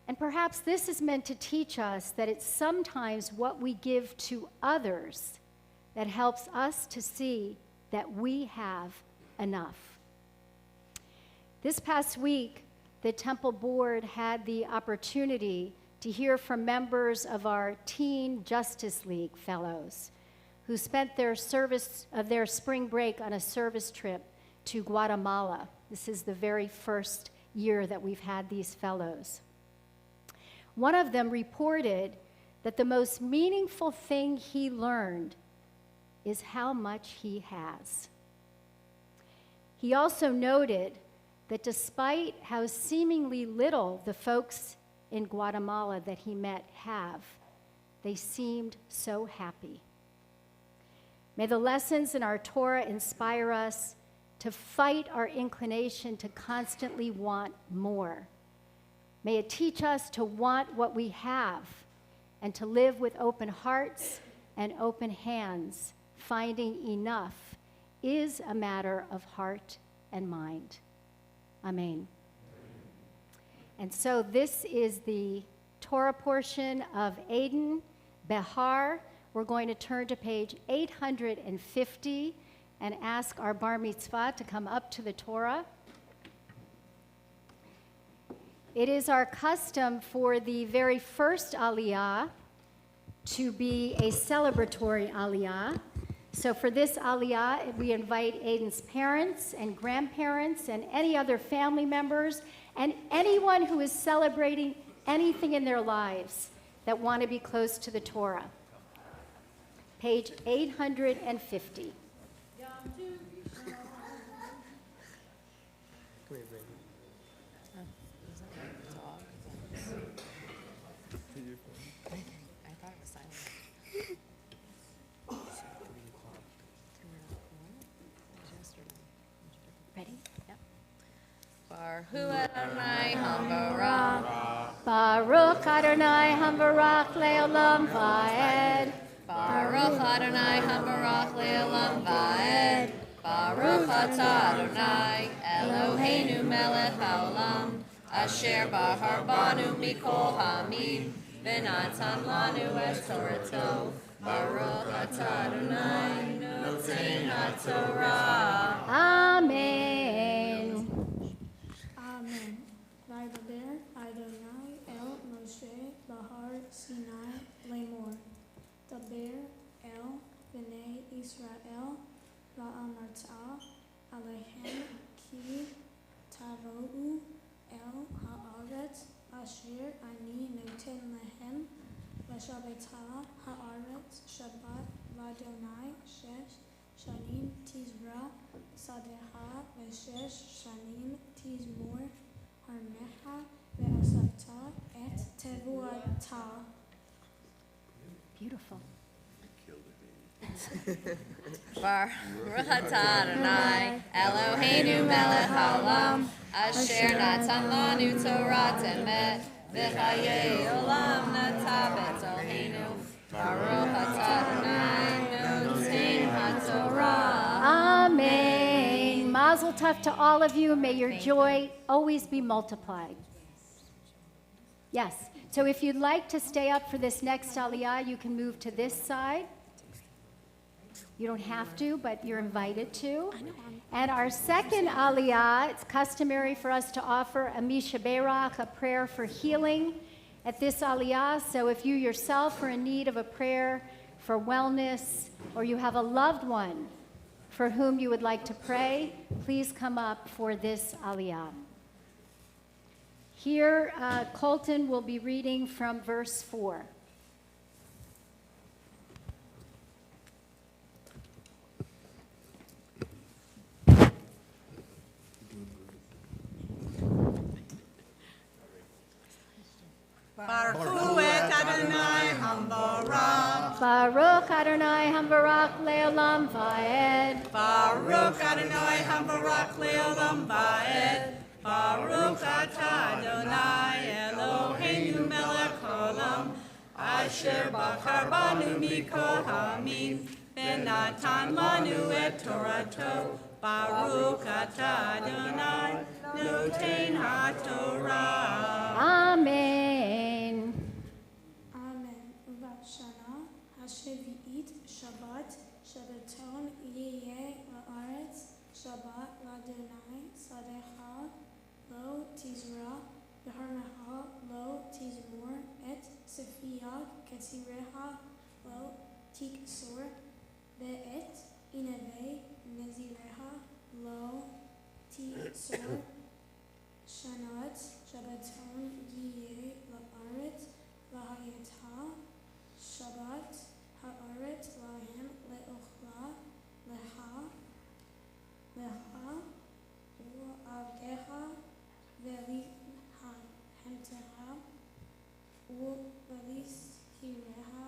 D: And perhaps this is meant to teach us that it's sometimes what we give to others that helps us to see that we have enough. This past week, the Temple Board had the opportunity to hear from members of our Teen Justice League fellows who spent their spring break on a service trip to Guatemala. This is the very first year that we've had these fellows. One of them reported that the most meaningful thing he learned is how much he has. He also noted that despite how seemingly little the folks in Guatemala that he met have, they seemed so happy. May the lessons in our Torah inspire us to fight our inclination to constantly want more. May it teach us to want what we have and to live with open hearts and open hands. Finding enough is a matter of heart and mind. Amen. And so this is the Torah portion of Aden Behar. We're going to turn to page 850 and ask our bar mitzvah to come up to the Torah. It is our custom for the very first aliyah to be a celebratory aliyah. So for this aliyah, we invite Aiden's parents and grandparents and any other family members and anyone who is celebrating anything in their lives that want to be close to the Torah. Page 850. Ready? Yep.
A: Baruch Adonai Hambarach.
D: Baruch Adonai Hambarach Leolam Vaed.
A: Baruch Adonai Hambarach Leolam Vaed. Baruch Atah Adonai Eloheinu melech haolam asher bahar banu mikol hamim v'natan lanu et torato. Baruch Atah Adonai noten haTorah.
D: Amen.
E: Amen. Vaydaber Adonai el Moshe Bahar Sinai Lemor. Daber el Bnei Israel Va'amarta Alehem Ki Tavou el Haaretz Asher Ani Noten Lehem V'Shabbatah Haaretz Shabbat V'Adonai Shesh Shanim Tizra Sadeha V'Shesh Shanim Tizmor Harmecha Ve'asavta Et Tevuata.
D: Beautiful.
A: Baruch Atah Adonai Eloheinu melech haolam asher natan lanu Torah emet v'chayei olam natav et Eloheinu. Baruch Atah Adonai noten haTorah.
D: Amen. Mazel tov to all of you. May your joy always be multiplied. Yes. So if you'd like to stay up for this next aliyah, you can move to this side. You don't have to, but you're invited to. And our second aliyah, it's customary for us to offer a Misha Berach, a prayer for healing at this aliyah. So if you yourself are in need of a prayer for wellness, or you have a loved one for whom you would like to pray, please come up for this aliyah. Here, Koltun will be reading from verse 4.
G: Baruch Adonai Hambarach.
D: Baruch Adonai Hambarach Leolam Vaed.
G: Baruch Adonai Hambarach Leolam Vaed. Baruch Atah Adonai Eloheinu melech haolam asher bachar banu mikol hamim v'natan lanu et torato. Baruch Atah Adonai noten haTorah.
D: Amen.
E: Amen. Uvashana Hashevi'it Shabbat Shabbaton Yeh Tizra, Beharmeha, Lo Tizmor, Et Sophia, Ketireha, Lo Tiksor, Be'et Inave, Nezireha, Lo Tisor, Shanat, Shabbaton, Yeh, La'aret, Lahayata, Shabbat, Ha'aret, Lahem, Le'ochla, Leha, U'avdeha, Veli Hemteha, U'velis Hireha,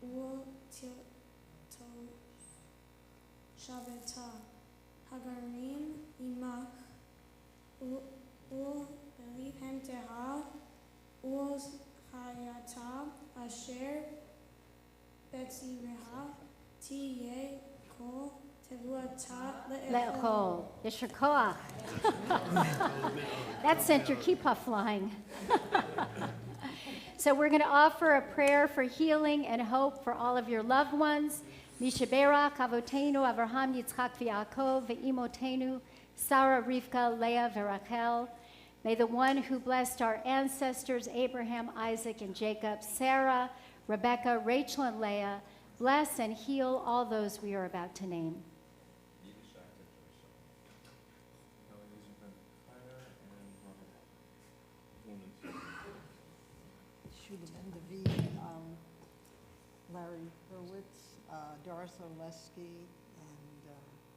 E: U'tilto Shabbata, Hagarim Imach, U'veli Hemteha, U'chayata, Asher, Betsy Reha, Tiye, Kol,
D: Le'echol. Yesher koach. That sent your kippah flying. So we're going to offer a prayer for healing and hope for all of your loved ones. Mishaberach, Avotenu, Avraham, Yitzchak, v'Yaakov, ve'imotenu, Sarah, Rivka, Leah, v'Rachel. May the one who blessed our ancestors, Abraham, Isaac, and Jacob, Sarah, Rebekah, Rachel, and Leah, bless and heal all those we are about to name.
H: Larry Hurwitz, Doris Oleski, and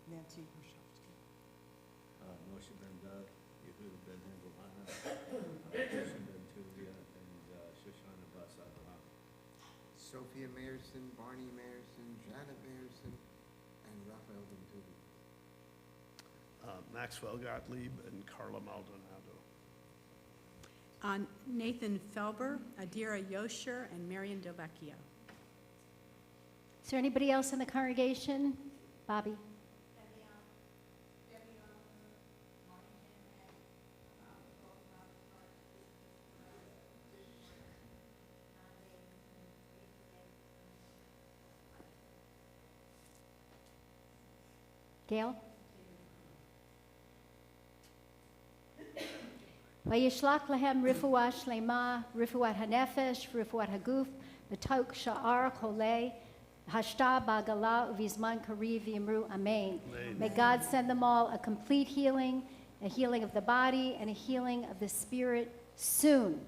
H: Nancy Grishowski.
C: Moshe ben Doug, Yehuda ben Hengelmana, Moshe ben Tuvia, and Shoshana bas Avraham.
B: Sophia Mayerson, Barney Mayerson, Janet Mayerson, and Raphael ben Tuvi.
I: Maxwell Gottlieb and Carla Maldonado.
G: Nathan Felber, Adira Yosher, and Marion Delvecchio.
D: Is there anybody else in the congregation? Bobby? Gail? Vayishlach lahem rifuah shlema, rifuat hanefesh, rifuat haguf, b'tok sha'ar kolei, hashta ba'gala uvizman kariv v'yimru amen. May God send them all a complete healing, a healing of the body, and a healing of the spirit soon.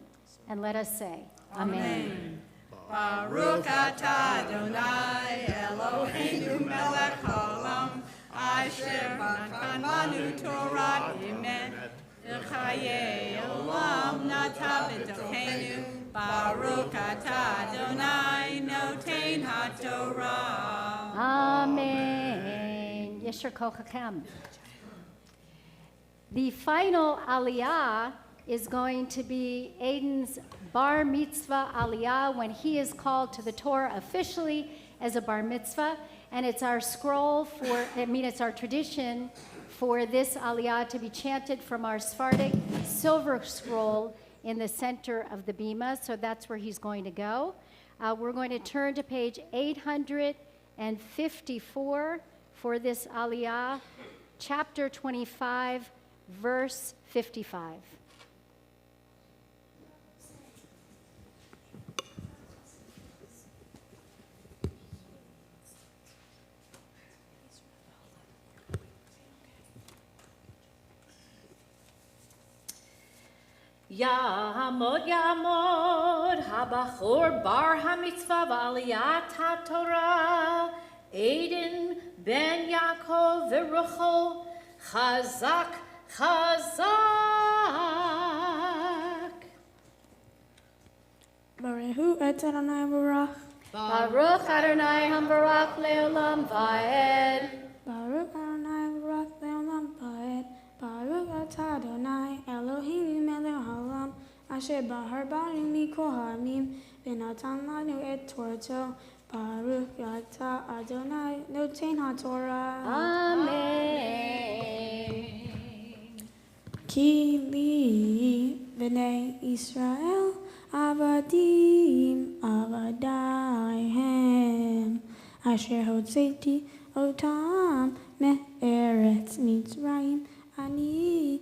D: And let us say, Amen.
G: Baruch atah Adonai Eloheinu melech haolam asher natan lanu Torah emet v'chayei olam nata b'tocheinu Baruch atah Adonai noten haTorah.
D: Amen. Yesher kochachem. The final aliyah is going to be Aiden's bar mitzvah aliyah when he is called to the Torah officially as a bar mitzvah. And it's our it's our tradition for this aliyah to be chanted from our Sephardic silver scroll in the center of the bima. So that's where he's going to go. We're going to turn to page 854 for this aliyah, chapter 25, verse 55.
A: Ya'amod habachor bar hamitzvah v'aliyat haTorah Aiden ben Yaakov v'Ruchel chazak
E: Barehu et Adonai Barach.
D: Baruch Adonai hambarach leolam va'ed.
E: Baruch Adonai Barach le'olam va'ed. Baruch atah Adonai Eloheinu melech haolam asher bahar banu mikol ha'amim v'natan lanu et Torto. Baruch atah Adonai noten haTorah.
D: Amen.
E: Ki li b'nei Israel avadim avadaihem asher hotzeti otam me'eretz Mitzrayim ani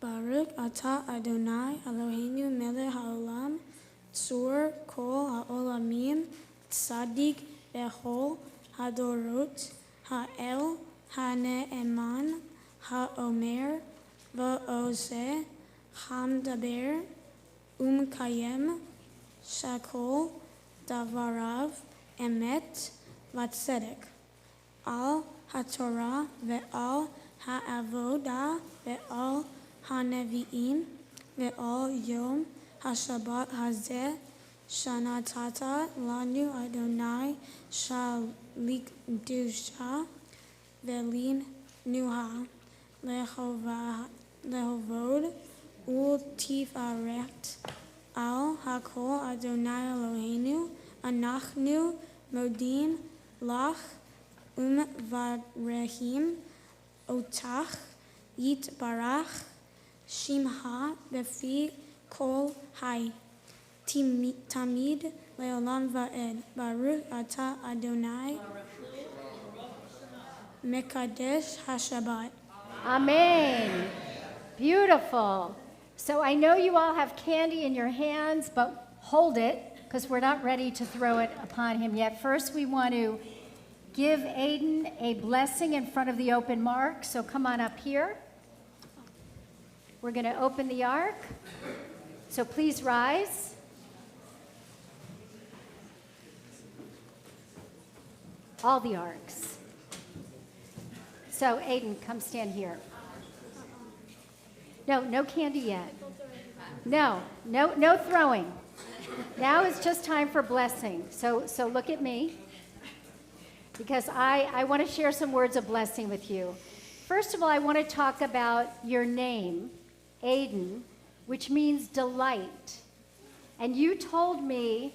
E: Baruch Ata Adonai Eloheinu melech haolam, tzur kol haolamim, tzadik bechol hadorot, ha'el hane'eman, ha'omer va'ozeh, hamdaber, kayem, shakol davarav, emet, vatzedek, al haTorah ve'al ha'avodah ve'al ha'nevi'im ve'al yom ha'shabbat hazeh shanatata lanu Adonai shalik dusha ve'lim nuha lehovod ultifaret al hakol Adonai Eloheinu anachnu modim lach varehim otach yitbarach shimha befi kol hai tamid leolam va'ed Baruch Ata Adonai Mekadesh HaShabbat.
D: Amen. Beautiful. So I know you all have candy in your hands, but hold it, because we're not ready to throw it upon him yet. First, we want to give Aiden a blessing in front of the open mark. So come on up here. We're going to open the ark. So please rise. All the arks. So Aiden, come stand here. No candy yet. No throwing. Now it's just time for blessing. So look at me, because I want to share some words of blessing with you. First of all, I want to talk about your name, Aiden, which means delight. And you told me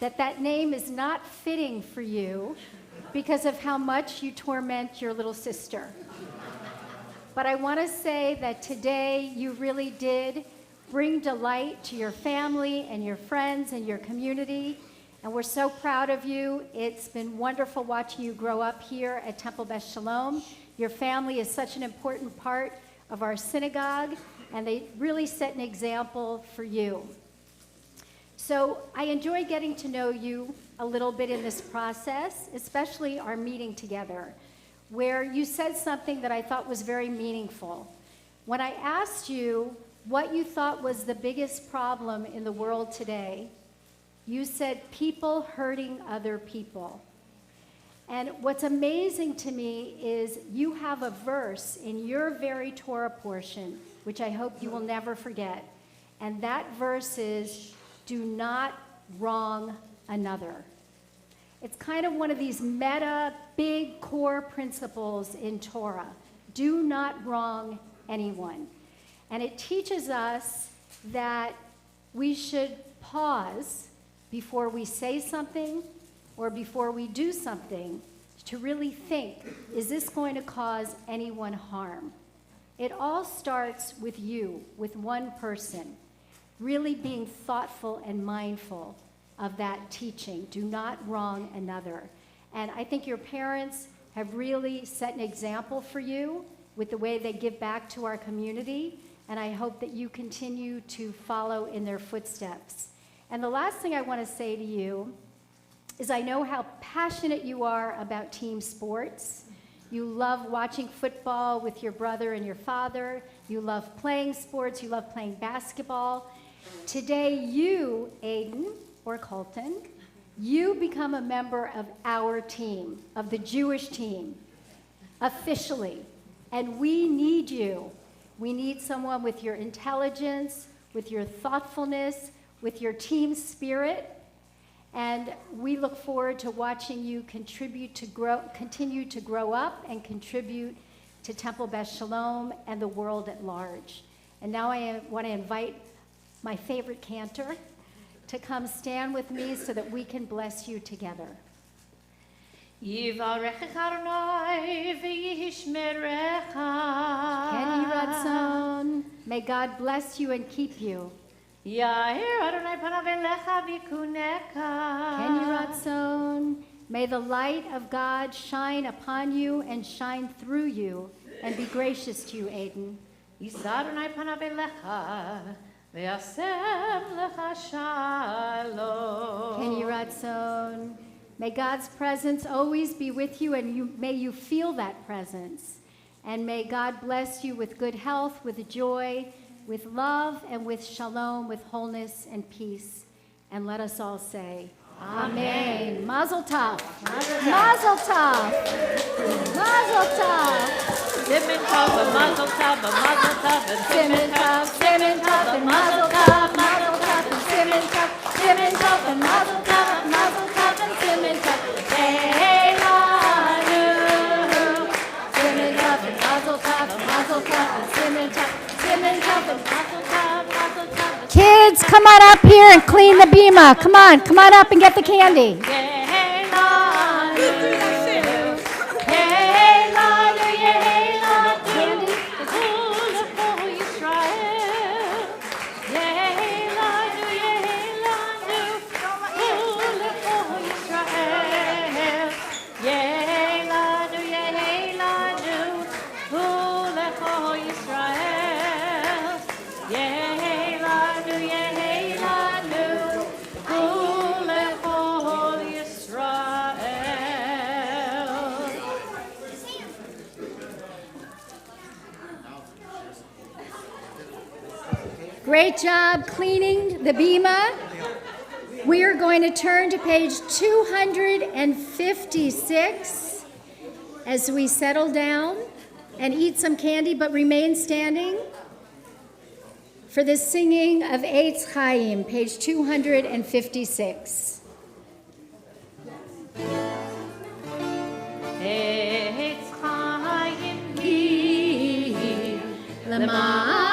D: that name is not fitting for you because of how much you torment your little sister. But I want to say that today you really did bring delight to your family and your friends and your community, and we're so proud of you. It's been wonderful watching you grow up here at Temple Beth Sholom. Your family is such an important part of our synagogue, and they really set an example for you. So I enjoy getting to know you a little bit in this process, especially our meeting together, where you said something that I thought was very meaningful. When I asked you what you thought was the biggest problem in the world today, you said people hurting other people. And what's amazing to me is you have a verse in your very Torah portion, which I hope you will never forget. And that verse is, do not wrong another. It's kind of one of these meta, big core principles in Torah. Do not wrong anyone. And it teaches us that we should pause before we say something or before we do something to really think, is this going to cause anyone harm? It all starts with you, with one person, really being thoughtful and mindful of that teaching. Do not wrong another. And I think your parents have really set an example for you with the way they give back to our community, and I hope that you continue to follow in their footsteps. And the last thing I want to say to you is I know how passionate you are about team sports. You love watching football with your brother and your father. You love playing sports. You love playing basketball. Today, you, Aiden, or Koltun, you become a member of our team, of the Jewish team, officially. And we need you. We need someone with your intelligence, with your thoughtfulness, with your team spirit. And we look forward to watching you continue to grow up and contribute to Temple Beth Sholom and the world at large. And now I want to invite my favorite cantor to come stand with me so that we can bless you together.
A: Yivarechech Adonai v'yishmerecha.
D: Ken Yireh Ratzon. May God bless you and keep you.
A: Ya'ir Adonai panav elecha v'yikuneka.
D: Ken Yireh Ratzon. May the light of God shine upon you and shine through you and be gracious to you, Aiden.
A: יישא אדוני פניו אליך, וישם לך שלום.
D: Ken Yiratzon. May God's presence always be with you, and may you feel that presence. And may God bless you with good health, with joy, with love, and with shalom, with wholeness and peace. And let us all say, Amen. Mazel tov. Mazel tov. Mazel tov.
A: Simen tov, mazel tov, mazel tov,
D: Simen tov, simen tov, and mazel tov, mazel tov, and simen tov, and mazel tov, and simen tov. Hey, lanu. Simen tov, and mazel tov, and simen tov, and mazel tov. Kids, come on up here and clean the bima. Come on up and get the candy. Great job cleaning the bima. We are going to turn to page 256 as we settle down and eat some candy, but remain standing for the singing of Eitz Chaim, page 256.
A: Eitz Chaim hi, lema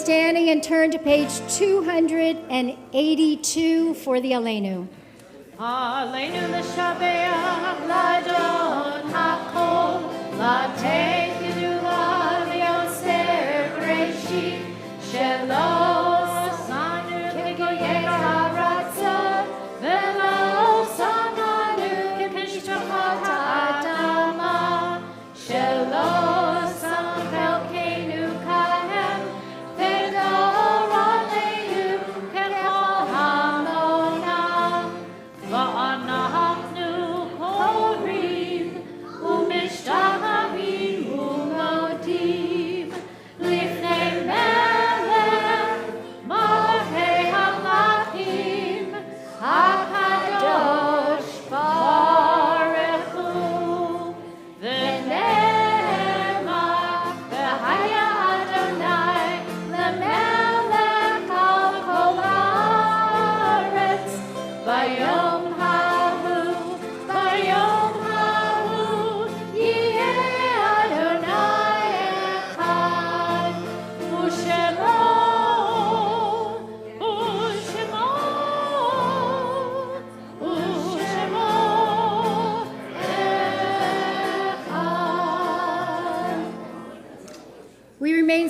D: Standing and turn to page 282 for the Aleinu.
A: Aleinu l'shabeach l'adon hakol l'atei gedula v'yoser b'reishit shelo sanu k'goyei ha'aratza v'lo samanu k'mishpachat ha'adama shelo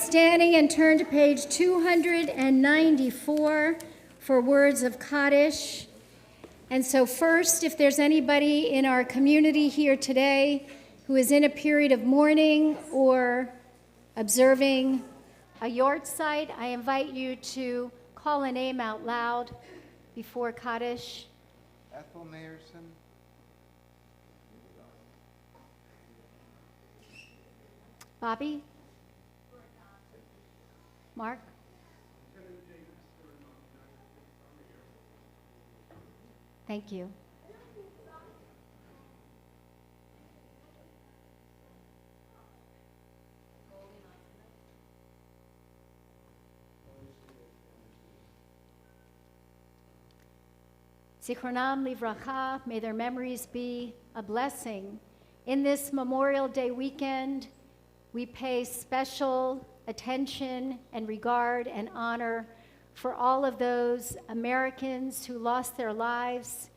D: Standing and turn to page 294 for words of Kaddish. And so first, if there's anybody in our community here today who is in a period of mourning or observing a yortzeit, I invite you to call a name out loud before Kaddish.
B: Ethel Mayerson.
D: Bobby? Mark? Thank you. Zichronam livracha, may their memories be a blessing. In this Memorial Day weekend, we pay special attention and regard and honor for all of those Americans who lost their lives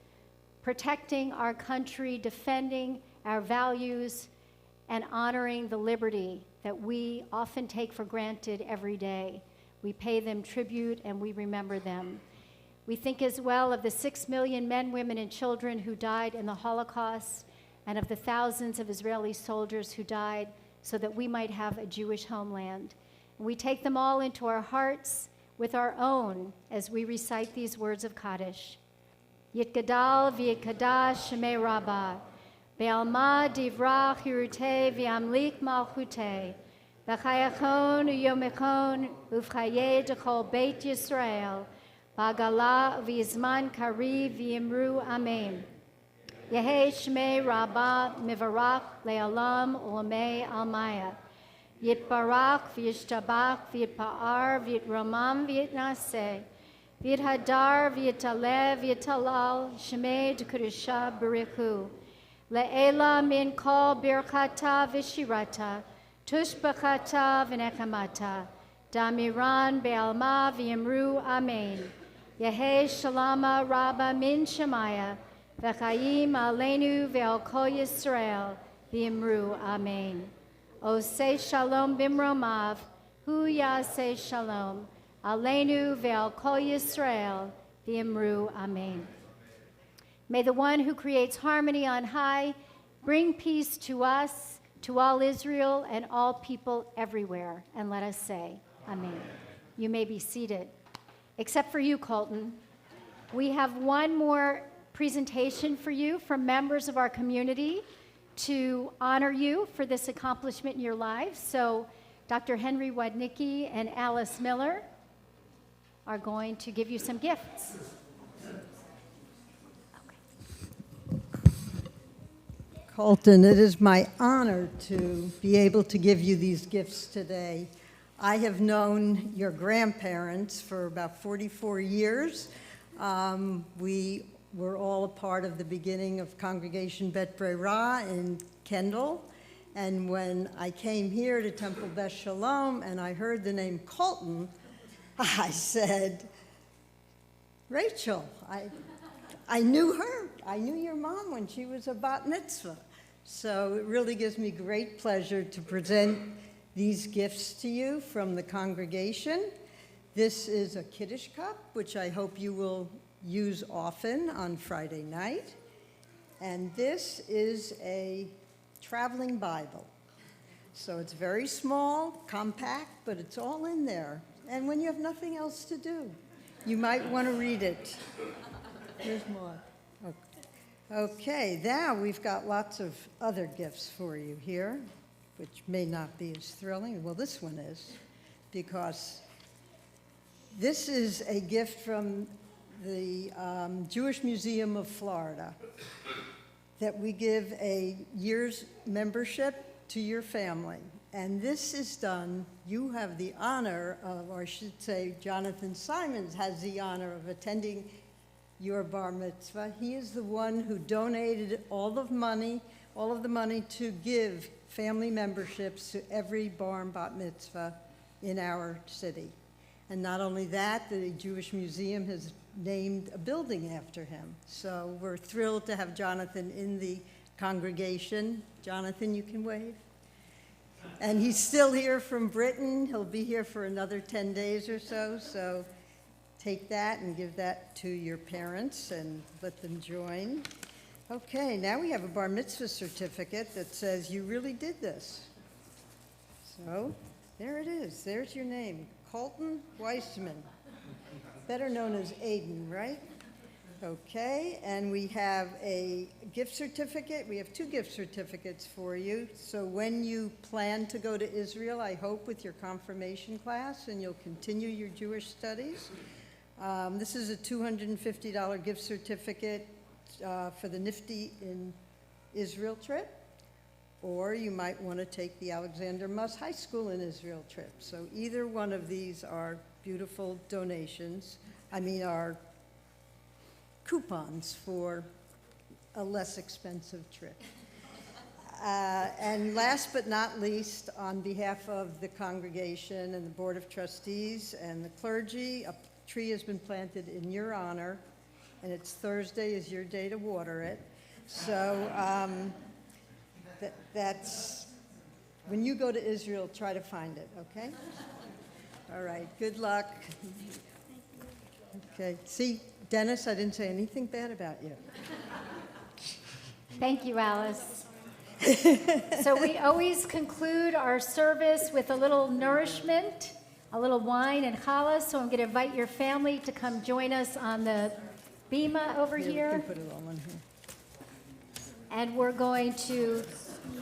D: protecting our country, defending our values, and honoring the liberty that we often take for granted every day. We pay them tribute and we remember them. We think as well of the 6 million men, women, and children who died in the Holocaust and of the thousands of Israeli soldiers who died so that we might have a Jewish homeland. And we take them all into our hearts with our own as we recite these words of Kaddish. Yitgadal v'yitkadash shemei Rabbah, Be'alma divrach hirutei v'yamlik malchutei, V'chayachon u'yomechon uv'chayei d'chol Beit Yisrael, Ba'gala v'yizman kariv v'yimru Amen. Yehei shmei Rabbah mivarach le'alam u'lamei almaya. Yitbarach v'yishtabach v'yitpa'ar v'yitromam v'yitnaseh. V'yithadar v'yitaleh v'yitalal shmei d'kudusha b'richu. Le'ela min kol birchata v'shirata, tushbachata v'nechamata. Damiran be'alma v'yimru Amen. Yehei shalama rabba min shemaya, v'chayim aleinu ve'al kol Yisrael v'yimru Amen. Oseh shalom bimromav, hu yaseh shalom. Aleinu ve'al kol Yisrael, v'yimru Amen. May the one who creates harmony on high bring peace to us, to all Israel, and all people everywhere. And let us say, Amen. You may be seated. Except for you, Koltun. We have one more presentation for you from members of our community to honor you for this accomplishment in your lives. So Dr. Henry Wadnicki and Alice Miller are going to give you some gifts.
H: Koltun, it is my honor to be able to give you these gifts today. I have known your grandparents for about 44 years. We were all a part of the beginning of Congregation Bet Brera in Kendall. And when I came here to Temple Beth Sholom and I heard the name Koltun, I said, Rachel, I knew her. I knew your mom when she was a bat mitzvah. So it really gives me great pleasure to present these gifts to you from the congregation. This is a Kiddush cup, which I hope you will use often on Friday night. And this is a traveling Bible. So it's very small, compact, but it's all in there. And when you have nothing else to do, you might want to read it. There's more. Okay, now we've got lots of other gifts for you here, which may not be as thrilling. Well, this one is, because this is a gift from the Jewish Museum of Florida that we give a year's membership to your family. And this is done, you have the honor of, or I should say Jonathan Simons has the honor of attending your bar mitzvah. He is the one who donated all of the money to give family memberships to every bar and bat mitzvah in our city. And not only that, the Jewish Museum has named a building after him. So we're thrilled to have Jonathan in the congregation. Jonathan, you can wave. And he's still here from Britain. He'll be here for another 10 days or so. So take that and give that to your parents and let them join. Okay, now we have a bar mitzvah certificate that says you really did this. So there it is. There's your name, Koltun Weissman, better known as Aiden, right? Okay, and we have a gift certificate. We have 2 gift certificates for you. So when you plan to go to Israel, I hope with your confirmation class, and you'll continue your Jewish studies. This is a $250 gift certificate for the Nifty in Israel trip, or you might want to take the Alexander Muss High School in Israel trip. So either one of these are beautiful donations. Are coupons for a less expensive trip. And last but not least, on behalf of the congregation and the Board of Trustees and the clergy, a tree has been planted in your honor, and it's Thursday is your day to water it. So that's, when you go to Israel, try to find it, okay? All right, good luck. Okay, see, Dennis, I didn't say anything bad about you.
D: Thank you, Alice. So we always conclude our service with a little nourishment, a little wine and challah. So I'm going to invite your family to come join us on the bima over
H: Yeah, we
D: here.
H: can put it all in here.
D: And we're going to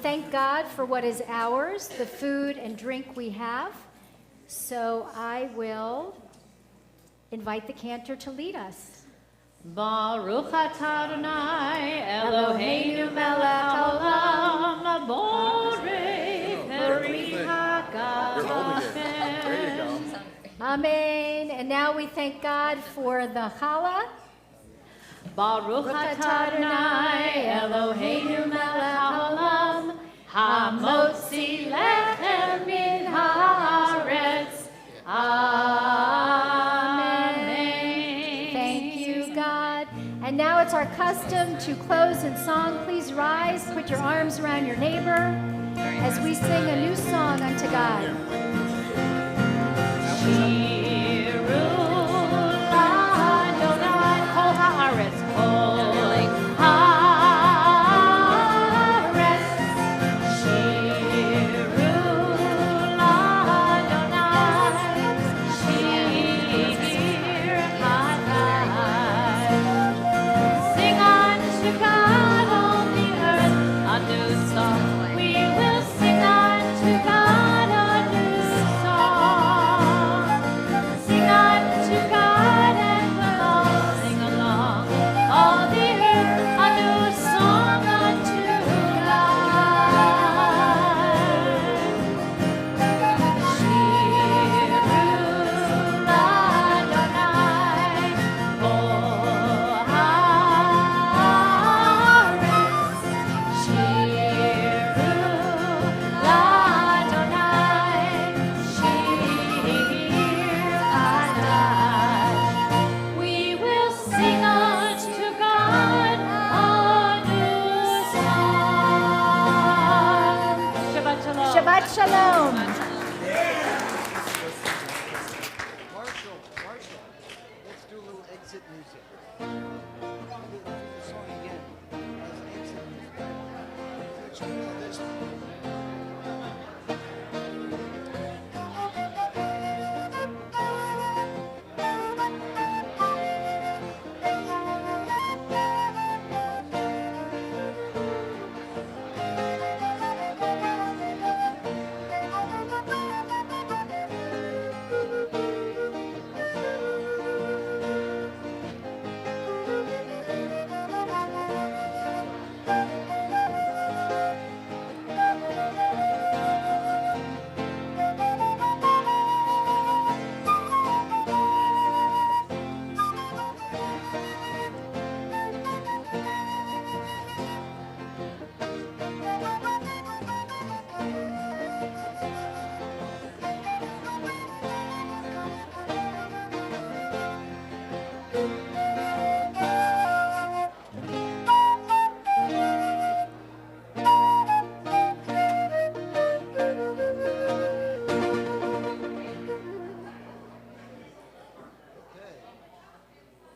D: thank God for what is ours, the food and drink we have. So I will invite the cantor to lead us.
A: Baruch atah Adonai Eloheinu melech haolam borei peri hagafen.
D: Amen. And now we thank God for the challah.
A: Baruch atah Adonai Eloheinu melech haolam hamotzi lechem min haaretz.
D: And now it's our custom to close in song. Please rise, put your arms around your neighbor as we sing a new song unto God.
A: Shiru l'Adonai kol haaretz, kol haaretz. Shiru l'Adonai, shir chadai. Sing unto God on the earth a new song. We will sing unto God a new song. Sing unto God and we'll all sing along. All the earth a new song unto God. Shiru l'Adonai kol haaretz. Shiru l'Adonai shir chadai. We will sing unto God a new song. Shabbat shalom.
D: Shabbat Shalom.
B: Marshall, let's do a little exit music. The song again. Exit music.